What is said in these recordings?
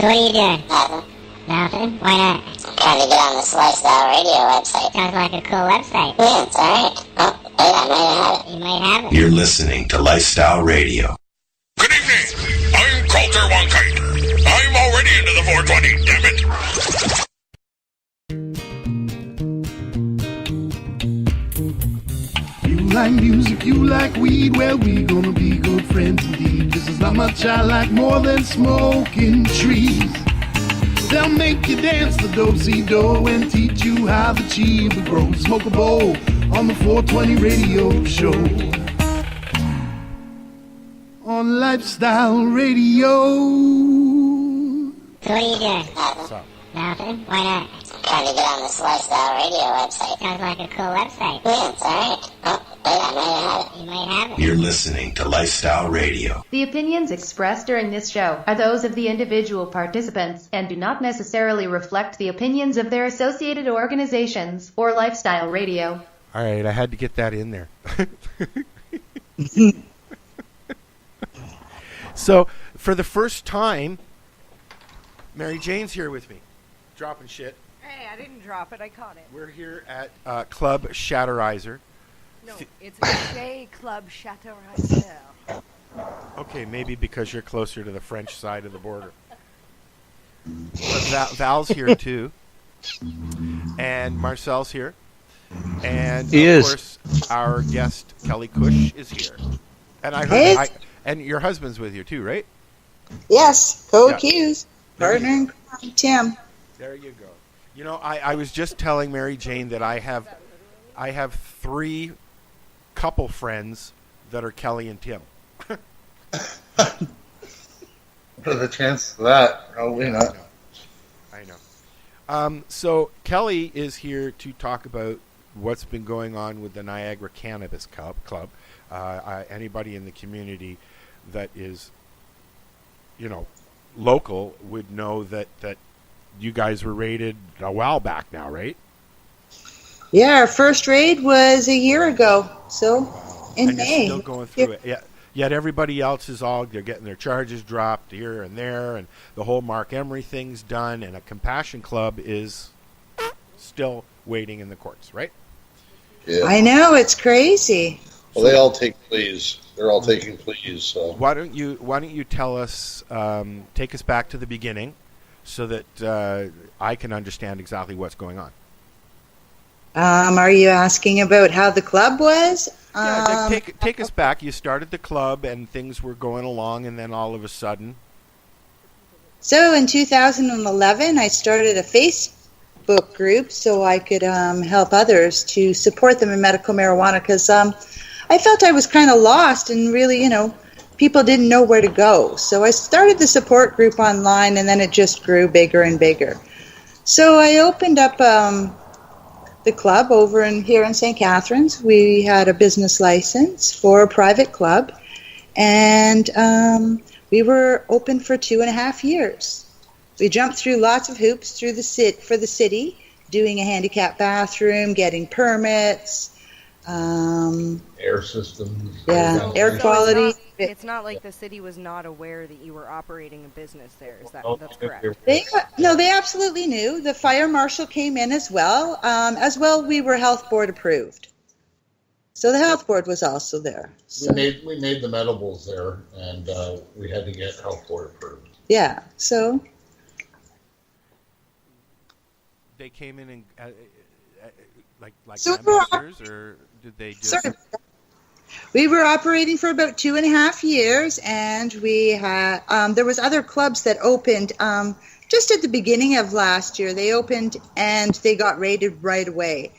So what are you doing? Nothing. Nothing? Why not? Trying to get on this Lifestyle Radio website. Sounds like a cool website. Yeah, it's alright. Oh, wait, I might have it. You might have it. You're listening to Lifestyle Radio. Good evening. I'm Coulter Wonkite. I'm already into the 420, damn it. You like music, you like weed, well, we gonna be good friends indeed. This is not much I like more than smoking trees. They'll make you dance the do-si-do and teach you how the chiba grows. Smoke a bowl on the 420 radio show. On Lifestyle Radio. So what are you doing? Nothing. Nothing? Why not? Trying to get on this Lifestyle Radio website. Sounds like a cool website. Yeah, it's alright. Oh, wait, I might have it. You might have it. You're listening to Lifestyle Radio. The opinions expressed during this show are those of the individual participants and do not necessarily reflect the opinions of their associated organizations or Lifestyle Radio. All right, I had to get that in there. So, for the first time, Mary Jane's here with me, dropping shit. Hey, I didn't drop it. I caught it. We're here at Club Shatterizer. No, it's a Chez Club Shatterizer. Okay, maybe because you're closer to the French side of the border. But Val's here too, and Marcel's here, and of course our guest Kelly Cush is here. And I heard, and your husband's with you too, right? Yes, co-accused. Yeah. Partner in crime, Tim. There you go. You know, I was just telling Mary Jane that I have 3 couple friends that are Kelly and Tim. What are the chances of that? Probably not. I know. So Kelly is here to talk about what's been going on with the Niagara Cannabis Club. Anybody in the community that is, local would know that you guys were raided a while back now, right? Yeah, our first raid was a year ago, so in May. You're still going through it. Yeah. Yet everybody else is they're getting their charges dropped here and there, and the whole Mark Emery thing's done, and a Compassion Club is still waiting in the courts, right? Yeah. I know, it's crazy. Well, they all take pleas. They're all taking pleas. So why don't you tell us, take us back to the beginning, so that I can understand exactly what's going on. Are you asking about how the club was? Yeah, take us back. You started the club and things were going along, and then all of a sudden. So in 2011, I started a Facebook group so I could help others to support them in medical marijuana, because I felt I was kind of lost and really, people didn't know where to go. So I started the support group online, and then it just grew bigger and bigger. So I opened up the club over here in St. Catharines. We had a business license for a private club, and we were open for 2.5 years. We jumped through lots of hoops for the city, doing a handicap bathroom, getting permits, air systems. Yeah, air quality. It's not like the city was not aware that you were operating a business there. That's correct? They absolutely knew. The fire marshal came in as well. We were health board approved. So the health board was also there. So. We made the medibles there, and we had to get health board approved. Yeah, so. They came in and like so amateurs, or did they just... Sort of. We were operating for about 2.5 years, and we had there was other clubs that opened just at the beginning of last year. They opened and they got raided right away.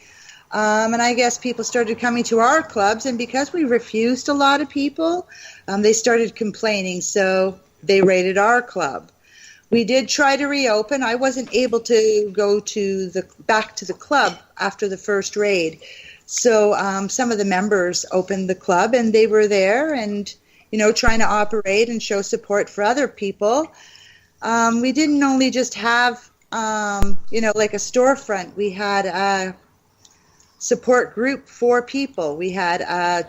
And I guess people started coming to our clubs, and because we refused a lot of people, they started complaining, so they raided our club. We did try to reopen. I wasn't able to go back to the club after the first raid. So some of the members opened the club, and they were there and, trying to operate and show support for other people. We didn't only just have, like a storefront. We had a support group for people. We had a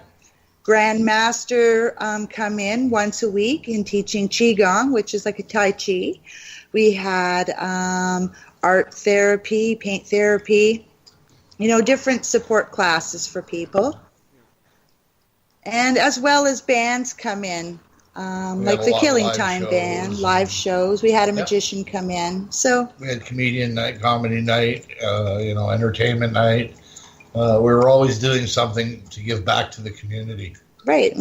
Grandmaster come in once a week in teaching Qigong, which is like a Tai Chi. We had art therapy, paint therapy, different support classes for people. And as well as bands come in, like the Killing Time band, live shows. We had a magician come in. So we had comedian night, comedy night, entertainment night. We were always doing something to give back to the community. Right.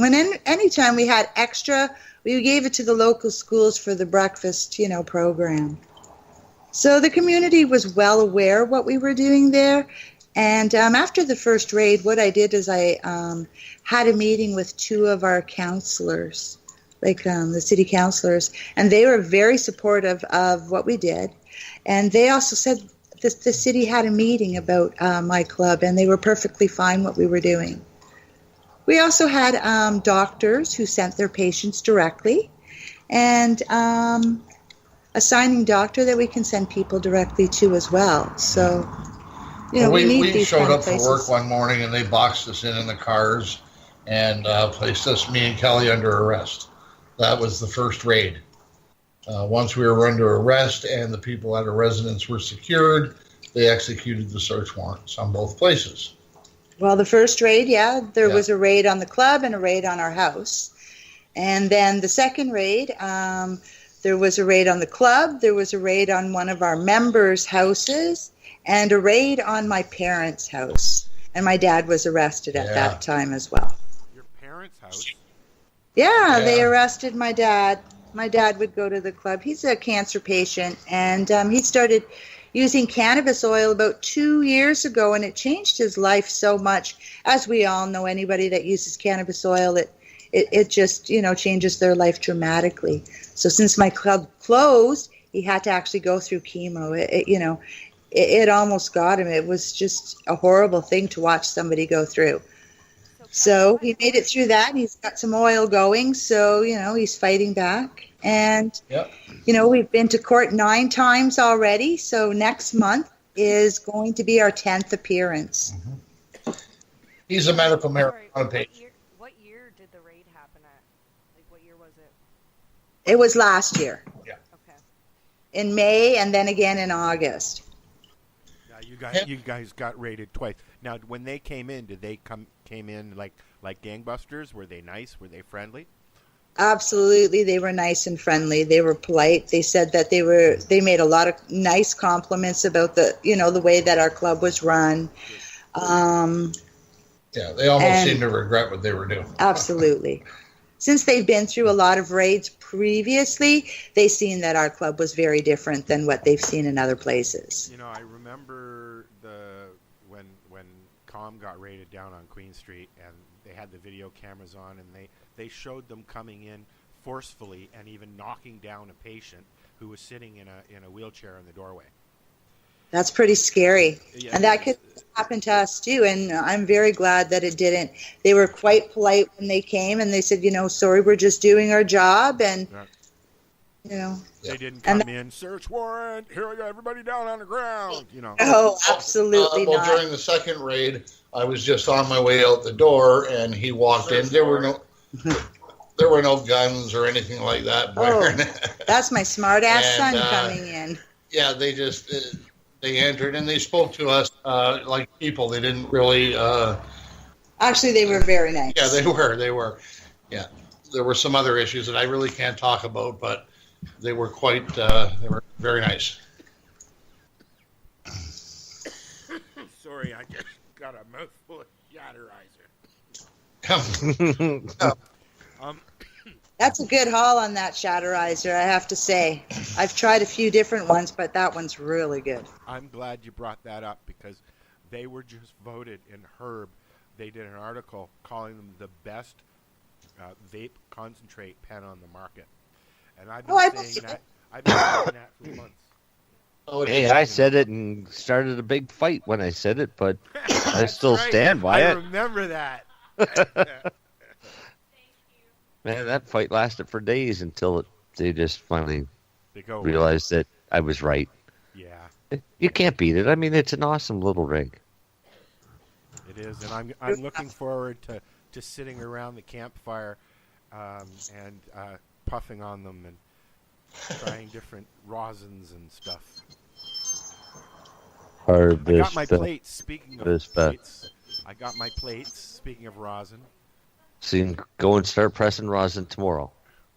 Anytime we had extra, we gave it to the local schools for the breakfast, program. So the community was well aware of what we were doing there. And after the first raid, what I did is I had a meeting with two of our counselors, like the city counselors, and they were very supportive of what we did. And they also said the city had a meeting about my club, and they were perfectly fine what we were doing. We also had doctors who sent their patients directly, and a signing doctor that we can send people directly to as well. So, we need these showed kind of up for places. work one morning, and they boxed us in the cars and placed me and Kelly under arrest. That was the first raid. Once we were under arrest and the people at our residence were secured, they executed the search warrants on both places. Well, the first raid, there was a raid on the club and a raid on our house. And then the second raid, there was a raid on the club, there was a raid on one of our members' houses, and a raid on my parents' house. And my dad was arrested at that time as well. Your parents' house? Yeah, they arrested my dad. My dad would go to the club. He's a cancer patient, and he started using cannabis oil about 2 years ago, and it changed his life so much. As we all know, anybody that uses cannabis oil, it just, changes their life dramatically. So since my club closed, he had to actually go through chemo. It almost got him. It was just a horrible thing to watch somebody go through. So he made it through that, and he's got some oil going, so, he's fighting back. And, we've been to court 9 times already, so next month is going to be our 10th appearance. Mm-hmm. He's a medical marijuana patient. What year did the raid happen at? Like, what year was it? It was last year. Yeah. Okay. In May, and then again in August. You guys got raided twice. Now, when they came in, did they came in like gangbusters? Were they nice? Were they friendly? Absolutely, they were nice and friendly. They were polite. They said that they made a lot of nice compliments about the way that our club was run. They almost seemed to regret what they were doing. Absolutely. Since they've been through a lot of raids previously, they've seen that our club was very different than what they've seen in other places. I remember when COM got raided down on Queen Street, and they had the video cameras on, and they showed them coming in forcefully and even knocking down a patient who was sitting in a wheelchair in the doorway. That's pretty scary. Yeah, and that could happen to us too, and I'm very glad that it didn't. They were quite polite when they came, and they said, sorry, we're just doing our job, and they didn't come in, search warrant, here we go, everybody down on the ground, Oh, absolutely not. During the second raid, I was just on my way out the door, and he walked in. There were no guns or anything like that. Oh, that's my smart-ass son And, coming in. Yeah, they just they entered and they spoke to us like people. They didn't really. Actually, they were very nice. Yeah, they were. Yeah, there were some other issues that I really can't talk about, but they were quite. They were very nice. Sorry, I just got a mouthful of Shatterizer. That's a good haul on that Shatterizer, I have to say. I've tried a few different ones, but that one's really good. I'm glad you brought that up, because they were just voted in Herb. They did an article calling them the best vape concentrate pen on the market. And I've been saying that. I've been saying that for months. Hey, I said it and started a big fight when I said it, but I still stand by it. I remember that. Man, that fight lasted for days until they just finally realized that I was right. Yeah. You can't beat it. I mean, it's an awesome little rig. It is, and I'm looking forward just sitting around the campfire and puffing on them and trying different rosins and stuff. I got my plates. Speaking of plates, I got my plates. Speaking of rosin. So you can go and start pressing rosin tomorrow.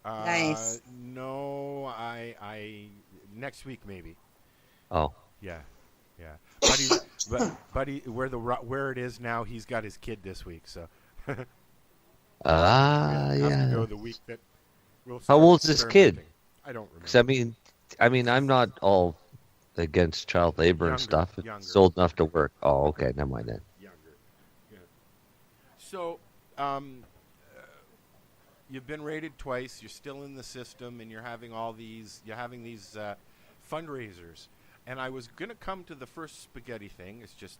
Nice. No, I next week maybe. Oh. Yeah. Buddy, where it is now, he's got his kid this week, so. Yeah. To go the week that we'll How old's this kid? I don't remember. 'Cause I mean, I'm not all against child labor and stuff. It's old enough to work. Oh, okay, never mind then. Younger. Yeah. So, you've been raided twice. You're still in the system, and you're having these fundraisers. And I was gonna come to the first spaghetti thing. It's just,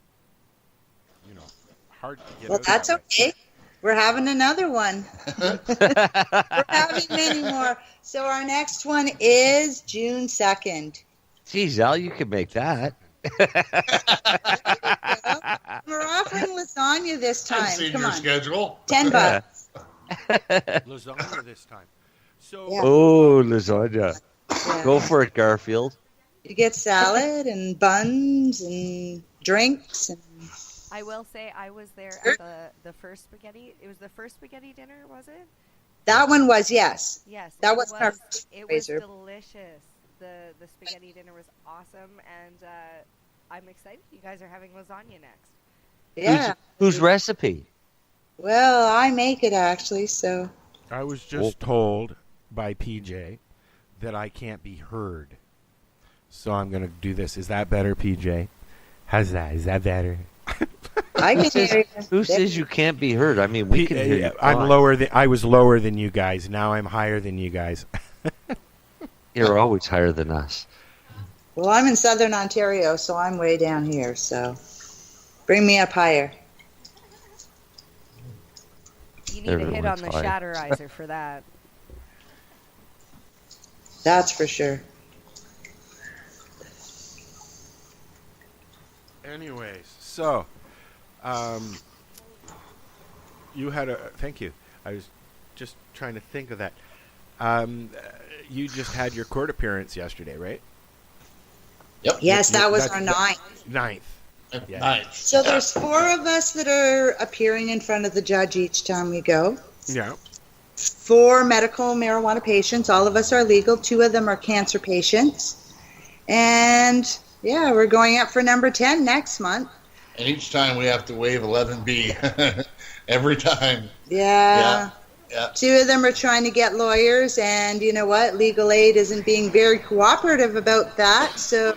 hard to get. Well, that's okay. We're having another one. We're having many more. So our next one is June 2nd. Geez, Al, you could make that. We're offering lasagna this time. I've seen Come your on. schedule. $10. Lasagna this time. So. Yeah. Oh, lasagna. Yeah. Go for it, Garfield. You get salad and buns and drinks. And I will say I was there at the first spaghetti. It was the first spaghetti dinner, was it? that one was, yes. Yes. That was our first It was fundraiser. delicious. The spaghetti dinner was awesome, and I'm excited you guys are having lasagna next. Yeah. Whose recipe? Well, I make it actually, so. I was just told by PJ that I can't be heard. So I'm going to do this. Is that better, PJ? How's that? Is that better? I can hear you. Who says you can't be heard? I mean, we can hear you. I was lower than you guys. Now I'm higher than you guys. You're always higher than us. Well, I'm in southern Ontario, so I'm way down here, so bring me up higher. You need to hit on the Shatterizer for that. That's for sure. Anyways, so you had thank you. I was just trying to think of that. You just had your court appearance yesterday, right? Yep. Yes, that was our ninth. Ninth. Yeah. Ninth. So there's 4 of us that are appearing in front of the judge each time we go. Yeah. 4 medical marijuana patients. All of us are legal. 2 of them are cancer patients. And, yeah, we're going up for number 10 next month. And each time we have to waive 11B. Every time. Yeah. Yeah. 2 of them are trying to get lawyers, and you know what? Legal aid isn't being very cooperative about that. So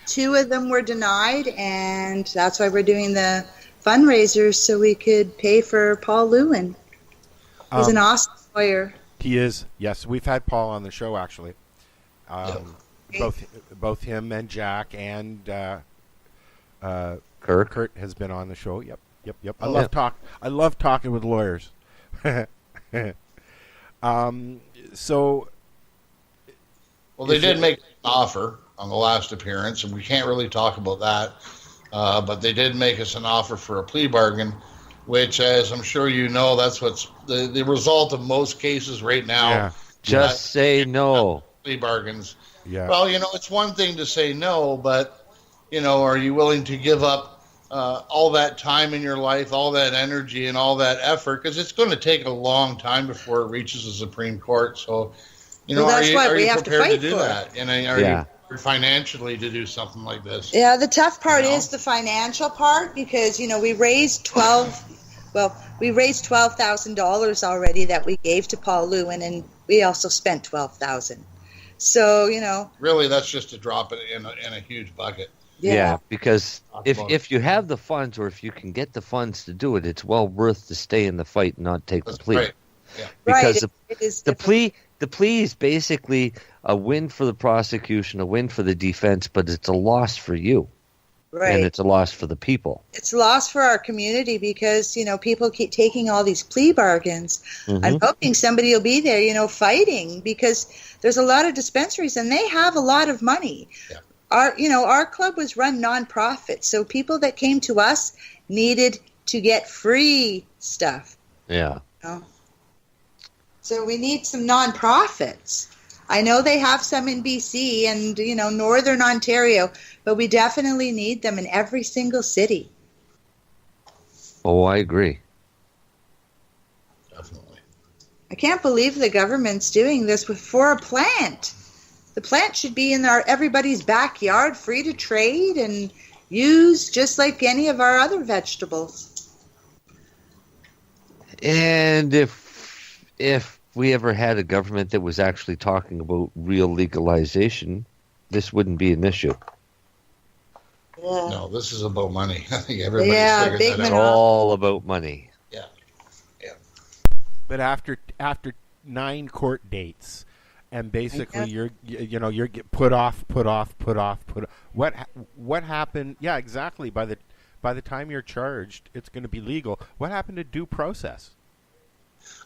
2 of them were denied, and that's why we're doing the fundraisers so we could pay for Paul Lewin. He's an awesome lawyer. He is. Yes, we've had Paul on the show actually. Both him and Jack and Kurt has been on the show. Yep. I love talking with lawyers. So. Well, they did make an offer on the last appearance, and we can't really talk about that. But they did make us an offer for a plea bargain, which, as I'm sure you know, that's what's the result of most cases right now. Yeah. Just say no. Plea bargains. Yeah. Well, it's one thing to say no, but, are you willing to give up all that time in your life, all that energy, and all that effort? Because it's going to take a long time before it reaches the Supreme Court. So, that's why we have to prepared fight to do for that? And are you financially to do something like this? Yeah, the tough part is the financial part because, we raised $12,000 already that we gave to Paul Lewin, and we also spent $12,000. So, Really, that's just a drop in a huge bucket. Yeah, because if you have the funds, or if you can get the funds to do it, it's well worth to stay in the fight and not take the plea. Right. Yeah. Because the plea is basically a win for the prosecution, a win for the defense, but it's a loss for you. Right. And it's a loss for the people. It's a loss for our community because, people keep taking all these plea bargains. Mm-hmm. I'm hoping somebody will be there, fighting, because there's a lot of dispensaries and they have a lot of money. Yeah. Our club was run nonprofit, so people that came to us needed to get free stuff. Yeah. So we need some nonprofits. I know they have some in BC and, Northern Ontario, but we definitely need them in every single city. Oh, I agree. Definitely. I can't believe the government's doing this for a plant. The plant should be in everybody's backyard, free to trade and use just like any of our other vegetables. And if we ever had a government that was actually talking about real legalization, this wouldn't be an issue. Yeah. No, this is about money. I think everybody's figured big that It's out. all about money. Yeah. But after 9 court dates, and basically you're get put off. What happened? Yeah, exactly. By the time you're charged, it's going to be legal. What happened to due process?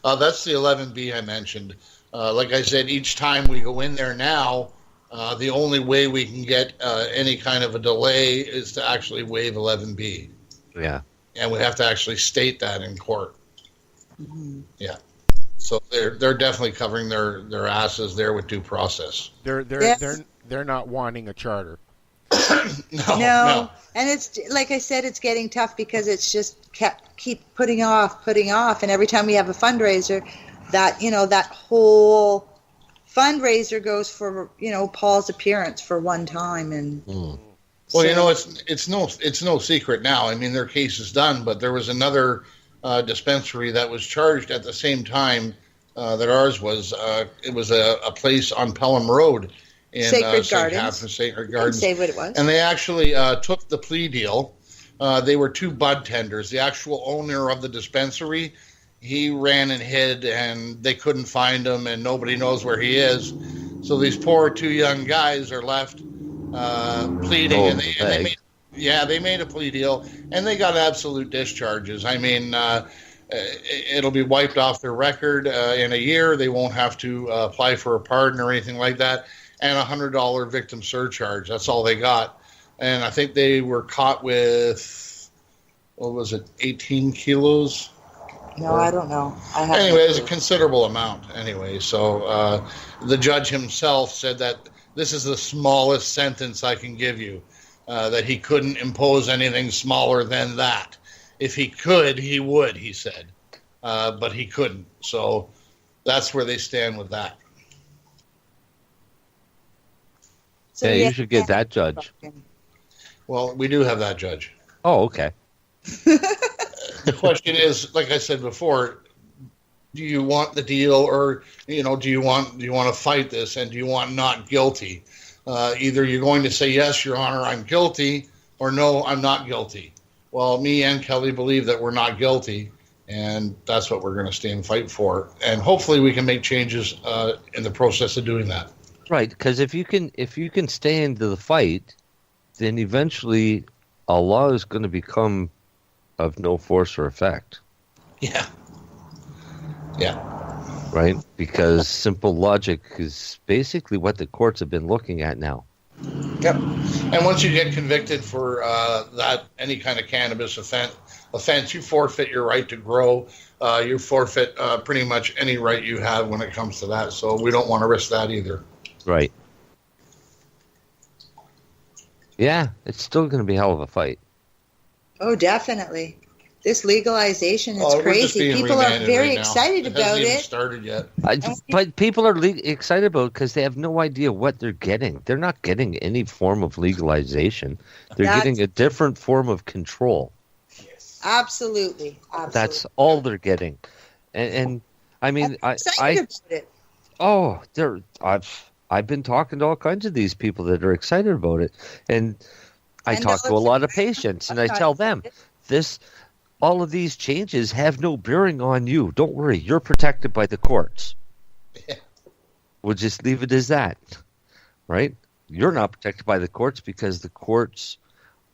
That's the 11B I mentioned. Like I said, each time we go in there now, the only way we can get any kind of a delay is to actually waive 11B. Yeah. And we have to actually state that in court. Mm-hmm. Yeah. So they're definitely covering their asses there with due process. They're not wanting a charter. No. And it's like I said, it's getting tough because it's just keep putting off, and every time we have a fundraiser, that whole fundraiser goes for Paul's appearance for one time, and Well, it's no secret now. I mean, their case is done, but there was another dispensary that was charged at the same time that ours was. It was a place on Pelham Road in Sacred St. Gardens. Catharines, Sacred You can Gardens. say what it was. And they actually took the plea deal. They were 2 bud tenders. The actual owner of the dispensary, he ran and hid, and they couldn't find him, and nobody knows where he is. So these poor 2 young guys are left pleading, and they made a plea deal, and they got absolute discharges. I mean, it'll be wiped off their record in a year. They won't have to apply for a pardon or anything like that, and a $100 victim surcharge. That's all they got. And I think they were caught with, 18 kilos? no, I don't know. Anyway, it's a considerable amount. Anyway, so the judge himself said that this is the smallest sentence I can give you, that he couldn't impose anything smaller than that. If he could, he would, he said. But he couldn't. So that's where they stand with that. So you should get that judge. Well, we do have that judge. Oh, okay. The question is, like I said before, do you want the deal, or do you want to fight this, and do you want not guilty? Either you're going to say yes, Your Honor, I'm guilty, or no, I'm not guilty. Well, me and Kelly believe that we're not guilty, and that's what we're going to stay and fight for. And hopefully, we can make changes in the process of doing that. Right, because if you can stay into the fight, then eventually a law is going to become of no force or effect. Yeah. Right? Because simple logic is basically what the courts have been looking at now. Yep. And once you get convicted for any kind of cannabis offense, you forfeit your right to grow. You forfeit pretty much any right you have when it comes to that. So we don't want to risk that either. Right. Yeah, it's still going to be a hell of a fight. Oh, definitely. This legalization is we're just crazy. being People are remanded very right now. excited It about hasn't even it. started yet. But people are excited about it because they have no idea what they're getting. They're not getting any form of legalization. They're getting a different form of control. Absolutely. That's all they're getting. And I mean, I'm excited about it. Oh, I've been talking to all kinds of these people that are excited about it, and I talk to a lot of patients, and I tell them all of these changes have no bearing on you. Don't worry, you're protected by the courts. Yeah. We'll just leave it as that, right? You're not protected by the courts because the courts,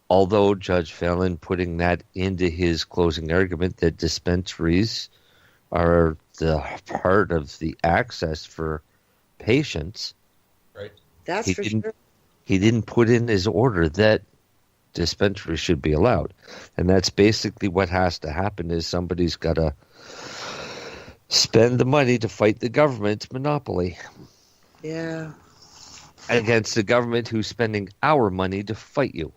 although Judge Fallon putting that into his closing argument that dispensaries are the part of the access for patients. Right. That's for sure. He didn't put in his order that dispensaries should be allowed. And that's basically what has to happen is somebody's got to spend the money to fight the government's monopoly Yeah. against the government who's spending our money to fight you.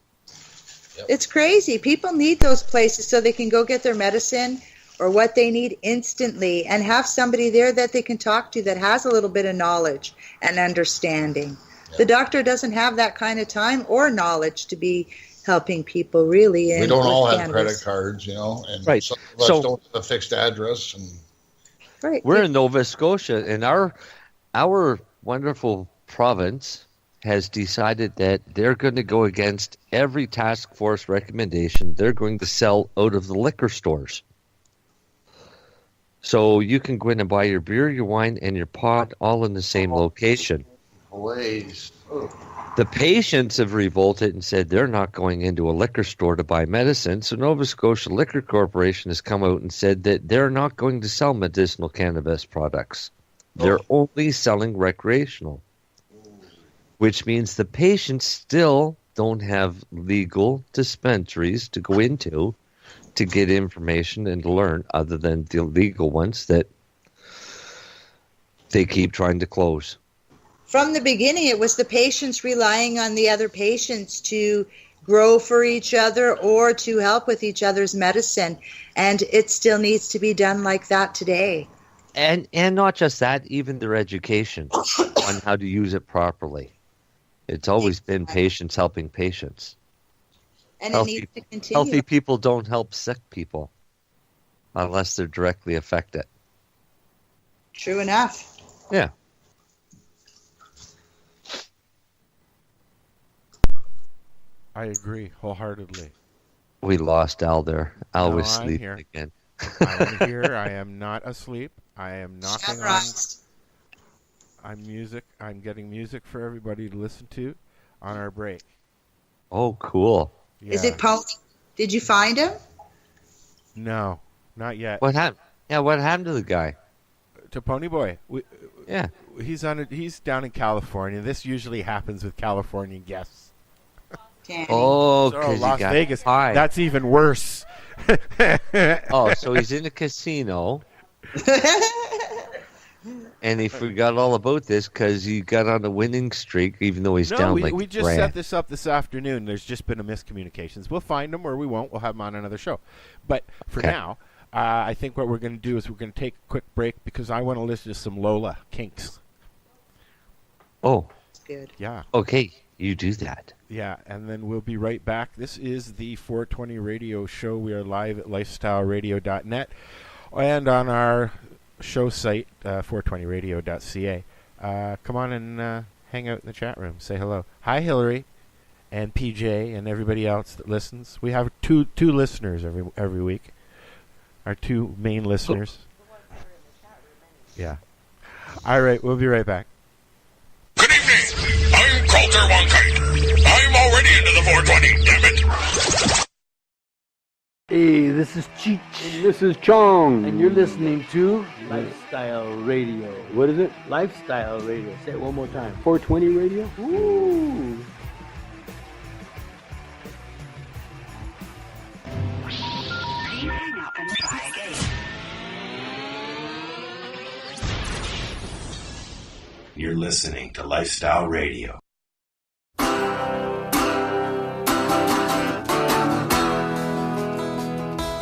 It's crazy. People need those places so they can go get their medicine or what they need instantly and have somebody there that they can talk to that has a little bit of knowledge and understanding. The doctor doesn't have that kind of time or knowledge to be helping people really. We don't all have cannabis. credit cards, you know, and Right. some of us So- don't have a fixed address. And Right. We're in Nova Scotia, and our wonderful province has decided that they're going to go against every task force recommendation. They're going to sell out of the liquor stores. So you can go in and buy your beer, your wine, and your pot all in the same location. Blaze. Oh. The patients have revolted and said they're not going into a liquor store to buy medicine. So Nova Scotia Liquor Corporation has come out and said that they're not going to sell medicinal cannabis products. They're only selling recreational, which means the patients still don't have legal dispensaries to go into to get information and to learn, other than the legal ones that they keep trying to close. From the beginning, it was the patients relying on the other patients to grow for each other or to help with each other's medicine. And it still needs to be done like that today. And not just that, even their education on how to use it properly. It's always been patients helping patients. And it needs to continue. Healthy people don't help sick people unless they're directly affected. True enough. Yeah. I agree wholeheartedly. We lost Al there. Al No, was I'm sleeping here. again. I am here. I am not asleep. I am knocking on. I'm getting music for everybody to listen to on our break. Oh, cool. Yeah. Is it Paul? Did you find him? No, not yet. What happened? Yeah, what happened to the guy? To Pony Boy. Yeah. He's down in California. This usually happens with California guests. Oh, So because Las he got Vegas. high. That's even worse. Oh, so he's in a casino. And he forgot all about this because he got on a winning streak, even though he's No, down we like just grand. set this up this afternoon. There's just been a miscommunications. We'll find them or we won't. We'll have them on another show. But for Okay. now, I think what we're going to do is we're going to take a quick break because I want to listen to some Lola Kinks. Oh. Good. Yeah. Okay, you do that. Yeah, and then we'll be right back. This is the 420 Radio Show. We are live at lifestyleradio.net and on our show site, 420radio.ca. Come on and hang out in the chat room. Say hello. Hi, Hillary and PJ and everybody else that listens. We have two listeners every week. Our two main listeners. Yeah. All right, we'll be right back. Good evening. I'm Coulter Wonkite. I'm already into the 420, damn it. Hey, this is Cheech. And this is Chong. And you're listening to Lifestyle Radio. What is it? Lifestyle Radio. Say it one more time. 420 Radio? Ooh. Hang up and try again. You're listening to Lifestyle Radio.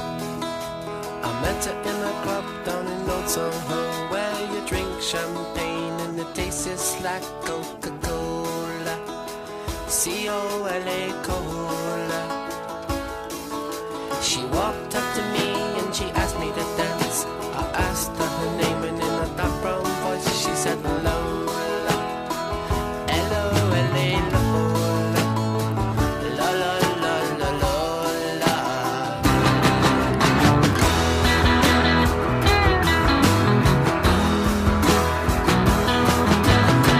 I met her in a club down in Old Soho, where you drink champagne and it tastes like Coca-Cola, C-O-L-A Cola. She walked up to me and she asked me to dance. I asked her her name and in a dark brown voice she said Lola, L-O-L-A Lola, la la la la Lola.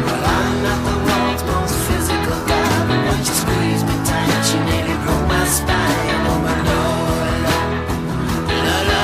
Well, I'm not the world's most physical guy, but when she squeezed me tight, she nearly broke my spine. Oh my Lola, la la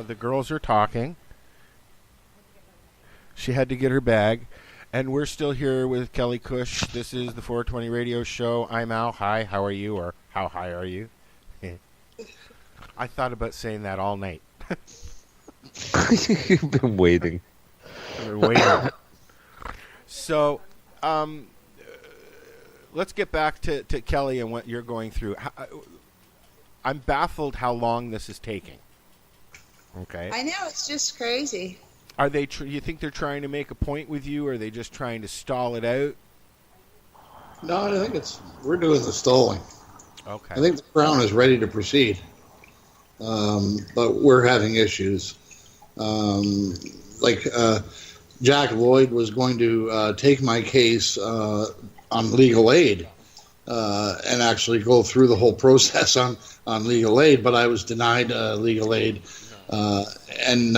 the girls are talking. She had to get her bag. And we're still here with Kelly Cush. This is the 420 Radio Show. I'm Al. Hi, how are you? Or how high are you? I thought about saying that all night. You've been waiting. I've been waiting. So, let's get back to Kelly and what you're going through. I'm baffled how long this is taking. Okay. I know, it's just crazy. Are they? You think they're trying to make a point with you, or are they just trying to stall it out? No, I think we're doing the stalling. Okay. I think the Crown is ready to proceed, but we're having issues. Jack Lloyd was going to take my case on legal aid and actually go through the whole process on legal aid, but I was denied legal aid. And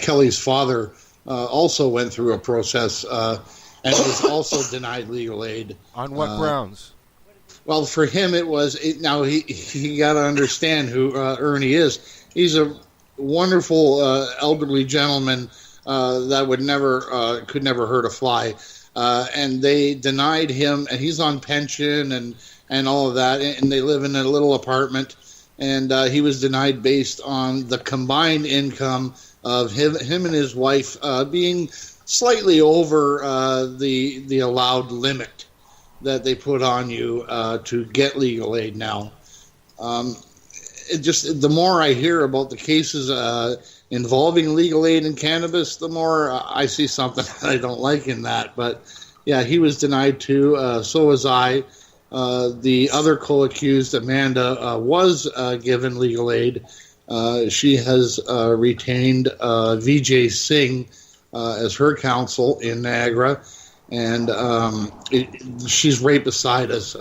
Kelly's father also went through a process and was also denied legal aid. On what grounds? Well, for him, it was. Now he got to understand who Ernie is. He's a wonderful elderly gentleman that could never hurt a fly. And they denied him, and he's on pension and all of that, and they live in a little apartment. And he was denied based on the combined income of him and his wife being slightly over the allowed limit that they put on you to get legal aid now. The more I hear about the cases involving legal aid in cannabis, the more I see something that I don't like in that. But yeah, he was denied too. So was I. The other co-accused, Amanda, was given legal aid. She has retained Vijay Singh as her counsel in Niagara, and she's right beside us.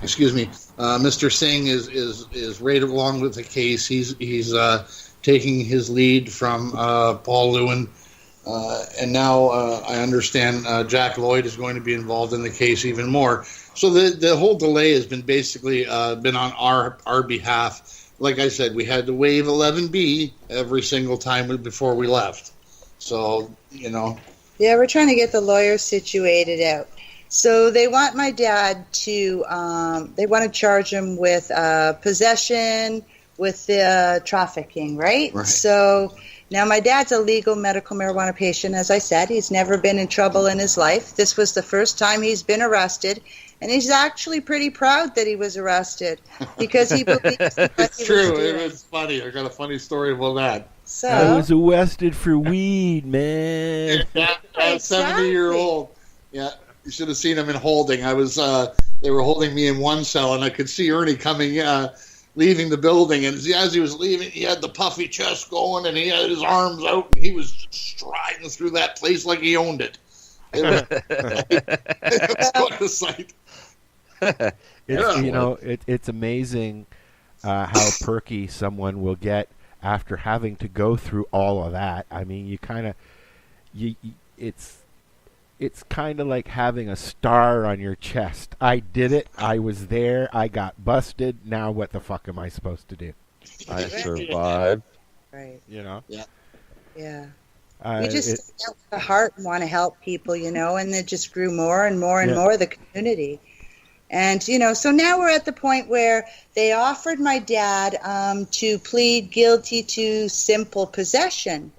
Excuse me. Mr. Singh is right along with the case. He's taking his lead from Paul Lewin. And now I understand Jack Lloyd is going to be involved in the case even more. So the whole delay has been basically been on our behalf. Like I said, we had to waive 11B every single time before we left. So, Yeah, we're trying to get the lawyers situated out. So they want my dad to, they want to charge him with possession, with trafficking, right? So now my dad's a legal medical marijuana patient, as I said. He's never been in trouble in his life. This was the first time he's been arrested, and he's actually pretty proud that he was arrested because he believes that it's true. It's funny. I got a funny story about that. So I was arrested for weed, man. That 70-year-old. Yeah, you should have seen him in holding. I was. They were holding me in one cell, and I could see Ernie coming. Leaving the building, and as he was leaving, he had the puffy chest going, and he had his arms out, and he was striding through that place like he owned it. It was quite a sight. It's amazing how perky someone will get after having to go through all of that. I mean, it's kind of like having a star on your chest. I did it. I was there. I got busted. Now what the fuck am I supposed to do? I survived. Right. Yeah. Yeah. We just have the heart and want to help people, and it just grew more and more and more, the community. And, so now we're at the point where they offered my dad to plead guilty to simple possession.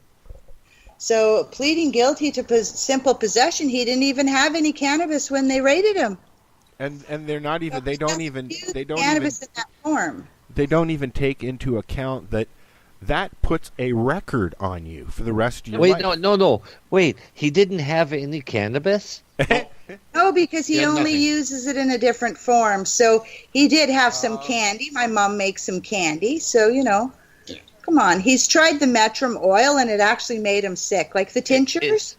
So pleading guilty to simple possession, he didn't even have any cannabis when they raided him. And they're not even. They don't even. Cannabis in that form. They don't even take into account that puts a record on you for the rest of your life. Wait, no. Wait, he didn't have any cannabis? No, because he only uses it in a different form. So he did have some candy. My mom makes some candy, so Come on, he's tried the Metrum oil, and it actually made him sick. Like the tinctures,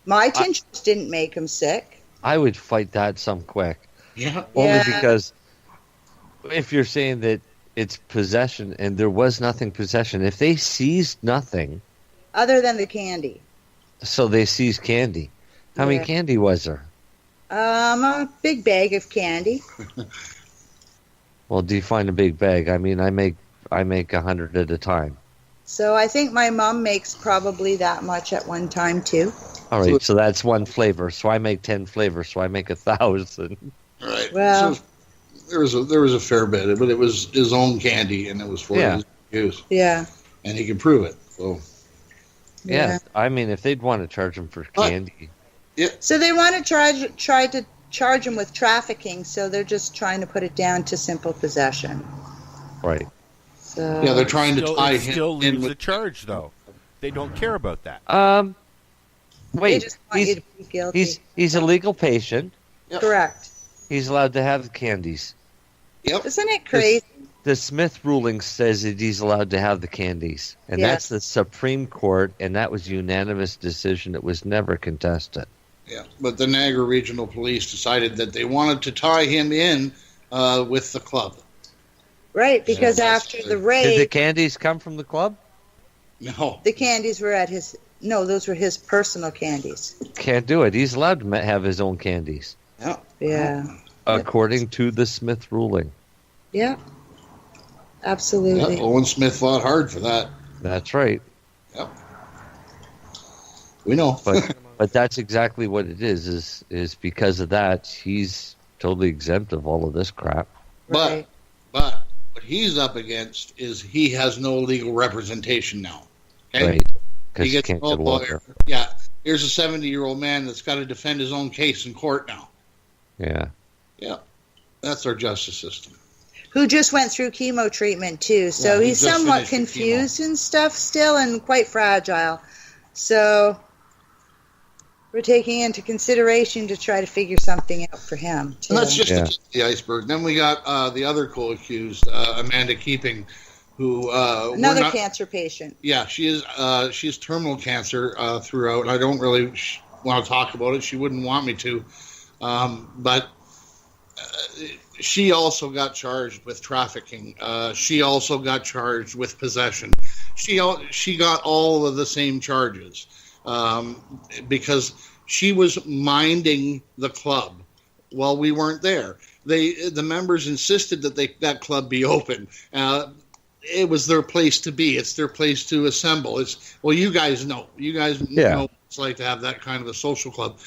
my tinctures didn't make him sick. I would fight that some quick. Yeah. Only because if you're saying that it's possession, and there was nothing possession, if they seized nothing other than the candy, so they seized candy. How many candy was there? A big bag of candy. Well, define a big bag. I mean, I make I make 100 at a time. So I think my mom makes probably that much at one time too. All right, so that's one flavor. So I make 10 flavors, so I make 1,000. Right. Well, so there was a fair bit, but it was his own candy, and it was for his use. Yeah. And he can prove it. So. Yeah, I mean, if they'd want to charge him for candy. Yeah. So they want to try to charge him with trafficking, so they're just trying to put it down to simple possession. Right. So yeah, they're trying to tie it him still in leaves with a charge, though. They don't care about that. They Wait, just want you to be guilty. he's a legal patient. Correct. He's allowed to have the candies. Yep. Isn't it crazy? The Smith ruling says that he's allowed to have the candies. And Yes. that's the Supreme Court, and that was a unanimous decision. It was never contested. Yeah, but the Niagara Regional Police decided that they wanted to tie him in with the club. Right, because after the raid, Did the candies come from the club? No. the candies were at his. No, those were his personal candies. Can't do it. He's allowed to have his own candies, Yeah. Yeah. according to the Smith ruling. Yeah. Absolutely. Yeah, Owen Smith fought hard for that. That's right. Yep. We know. But that's exactly what it is because of that, he's totally exempt of all of this crap. But what he's up against is he has no legal representation now. Okay? Right. Because He you gets can't no get a lawyer. Yeah. Here's a 70-year-old man that's got to defend his own case in court now. Yeah. Yeah. That's our justice system. Who just went through chemo treatment too, so Yeah, he he's just somewhat finished the confused and stuff still, and quite fragile. So we're taking into consideration to try to figure something out for him. Too. And that's just the tip of the iceberg. Then we got the other co-accused, Amanda Keeping, who another cancer patient. Yeah, she has terminal cancer throughout. I don't really want to talk about it. She wouldn't want me to, but she also got charged with trafficking. She also got charged with possession. She got all of the same charges because she was minding the club while we weren't there. The members insisted that that club be open. It was their place to be. It's their place to assemble. You guys know. You guys know what it's like to have that kind of a social club.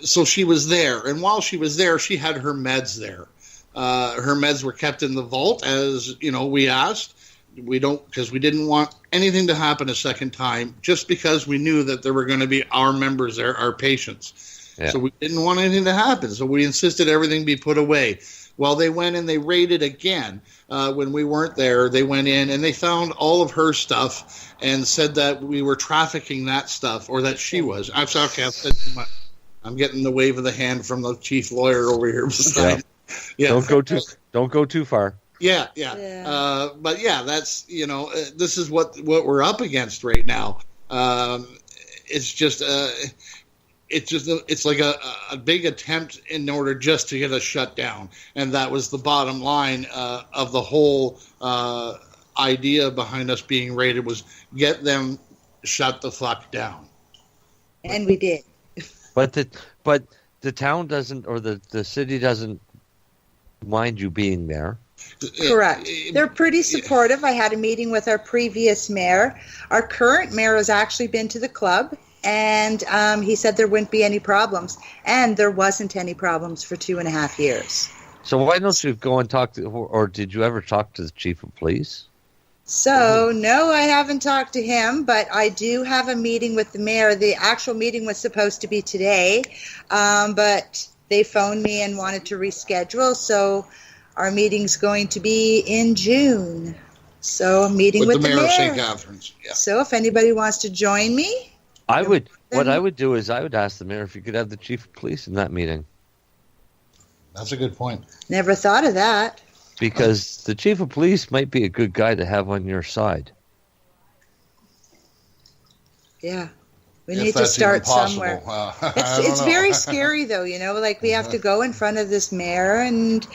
So she was there, and while she was there, she had her meds there. Her meds were kept in the vault, as we asked. Because we didn't want anything to happen a second time, just because we knew that there were going to be our members there, our patients. Yeah. So we didn't want anything to happen. So we insisted everything be put away. Well, they went and they raided again when we weren't there. They went in and they found all of her stuff and said that we were trafficking that stuff, or that she was. I'm sorry, I've said too much. I'm getting the wave of the hand from the chief lawyer over here beside. Yeah. Don't go too far. Yeah. But yeah, that's this is what we're up against right now. It's like a big attempt in order just to get us shut down, and that was the bottom line of the whole idea behind us being raided, was get them shut the fuck down. And we did. But the town doesn't, or the city doesn't mind you being there. Correct. They're pretty supportive. I had a meeting with our previous mayor. Our current mayor has actually been to the club, and he said there wouldn't be any problems. And there wasn't any problems for 2.5 years. So why don't you go and talk to, or did you ever talk to the chief of police? So, no, I haven't talked to him, but I do have a meeting with the mayor. The actual meeting was supposed to be today, but they phoned me and wanted to reschedule, so our meeting's going to be in June. So, a meeting with the mayor of St. Catharines. Yeah. So, if anybody wants to join me, what I would do is I would ask the mayor if you could have the chief of police in that meeting. That's a good point. Never thought of that. Because the chief of police might be a good guy to have on your side. Yeah. We need to start somewhere. It's very scary, though, like we have to go in front of this mayor and,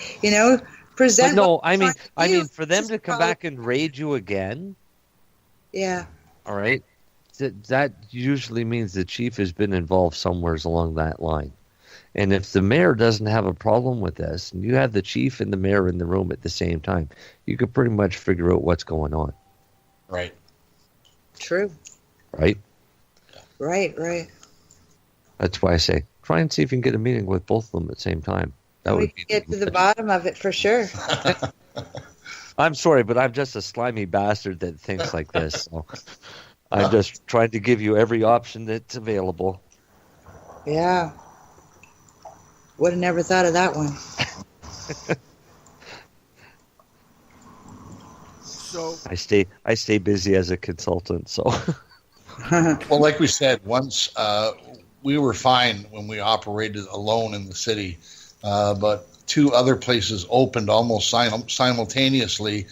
present. But no, I mean, for them to come back and raid you again. Yeah. All right. That usually means the chief has been involved somewhere along that line. And if the mayor doesn't have a problem with this, and you have the chief and the mayor in the room at the same time, you could pretty much figure out what's going on. Right. True. Right? Right. That's why I say, try and see if you can get a meeting with both of them at the same time. That We would can get to the bottom of it for sure. I'm sorry, but I'm just a slimy bastard that thinks like this. So I'm just trying to give you every option that's available. Yeah. Would have never thought of that one. So I stay busy as a consultant, so Well, like we said, once we were fine when we operated alone in the city, but two other places opened almost simultaneously,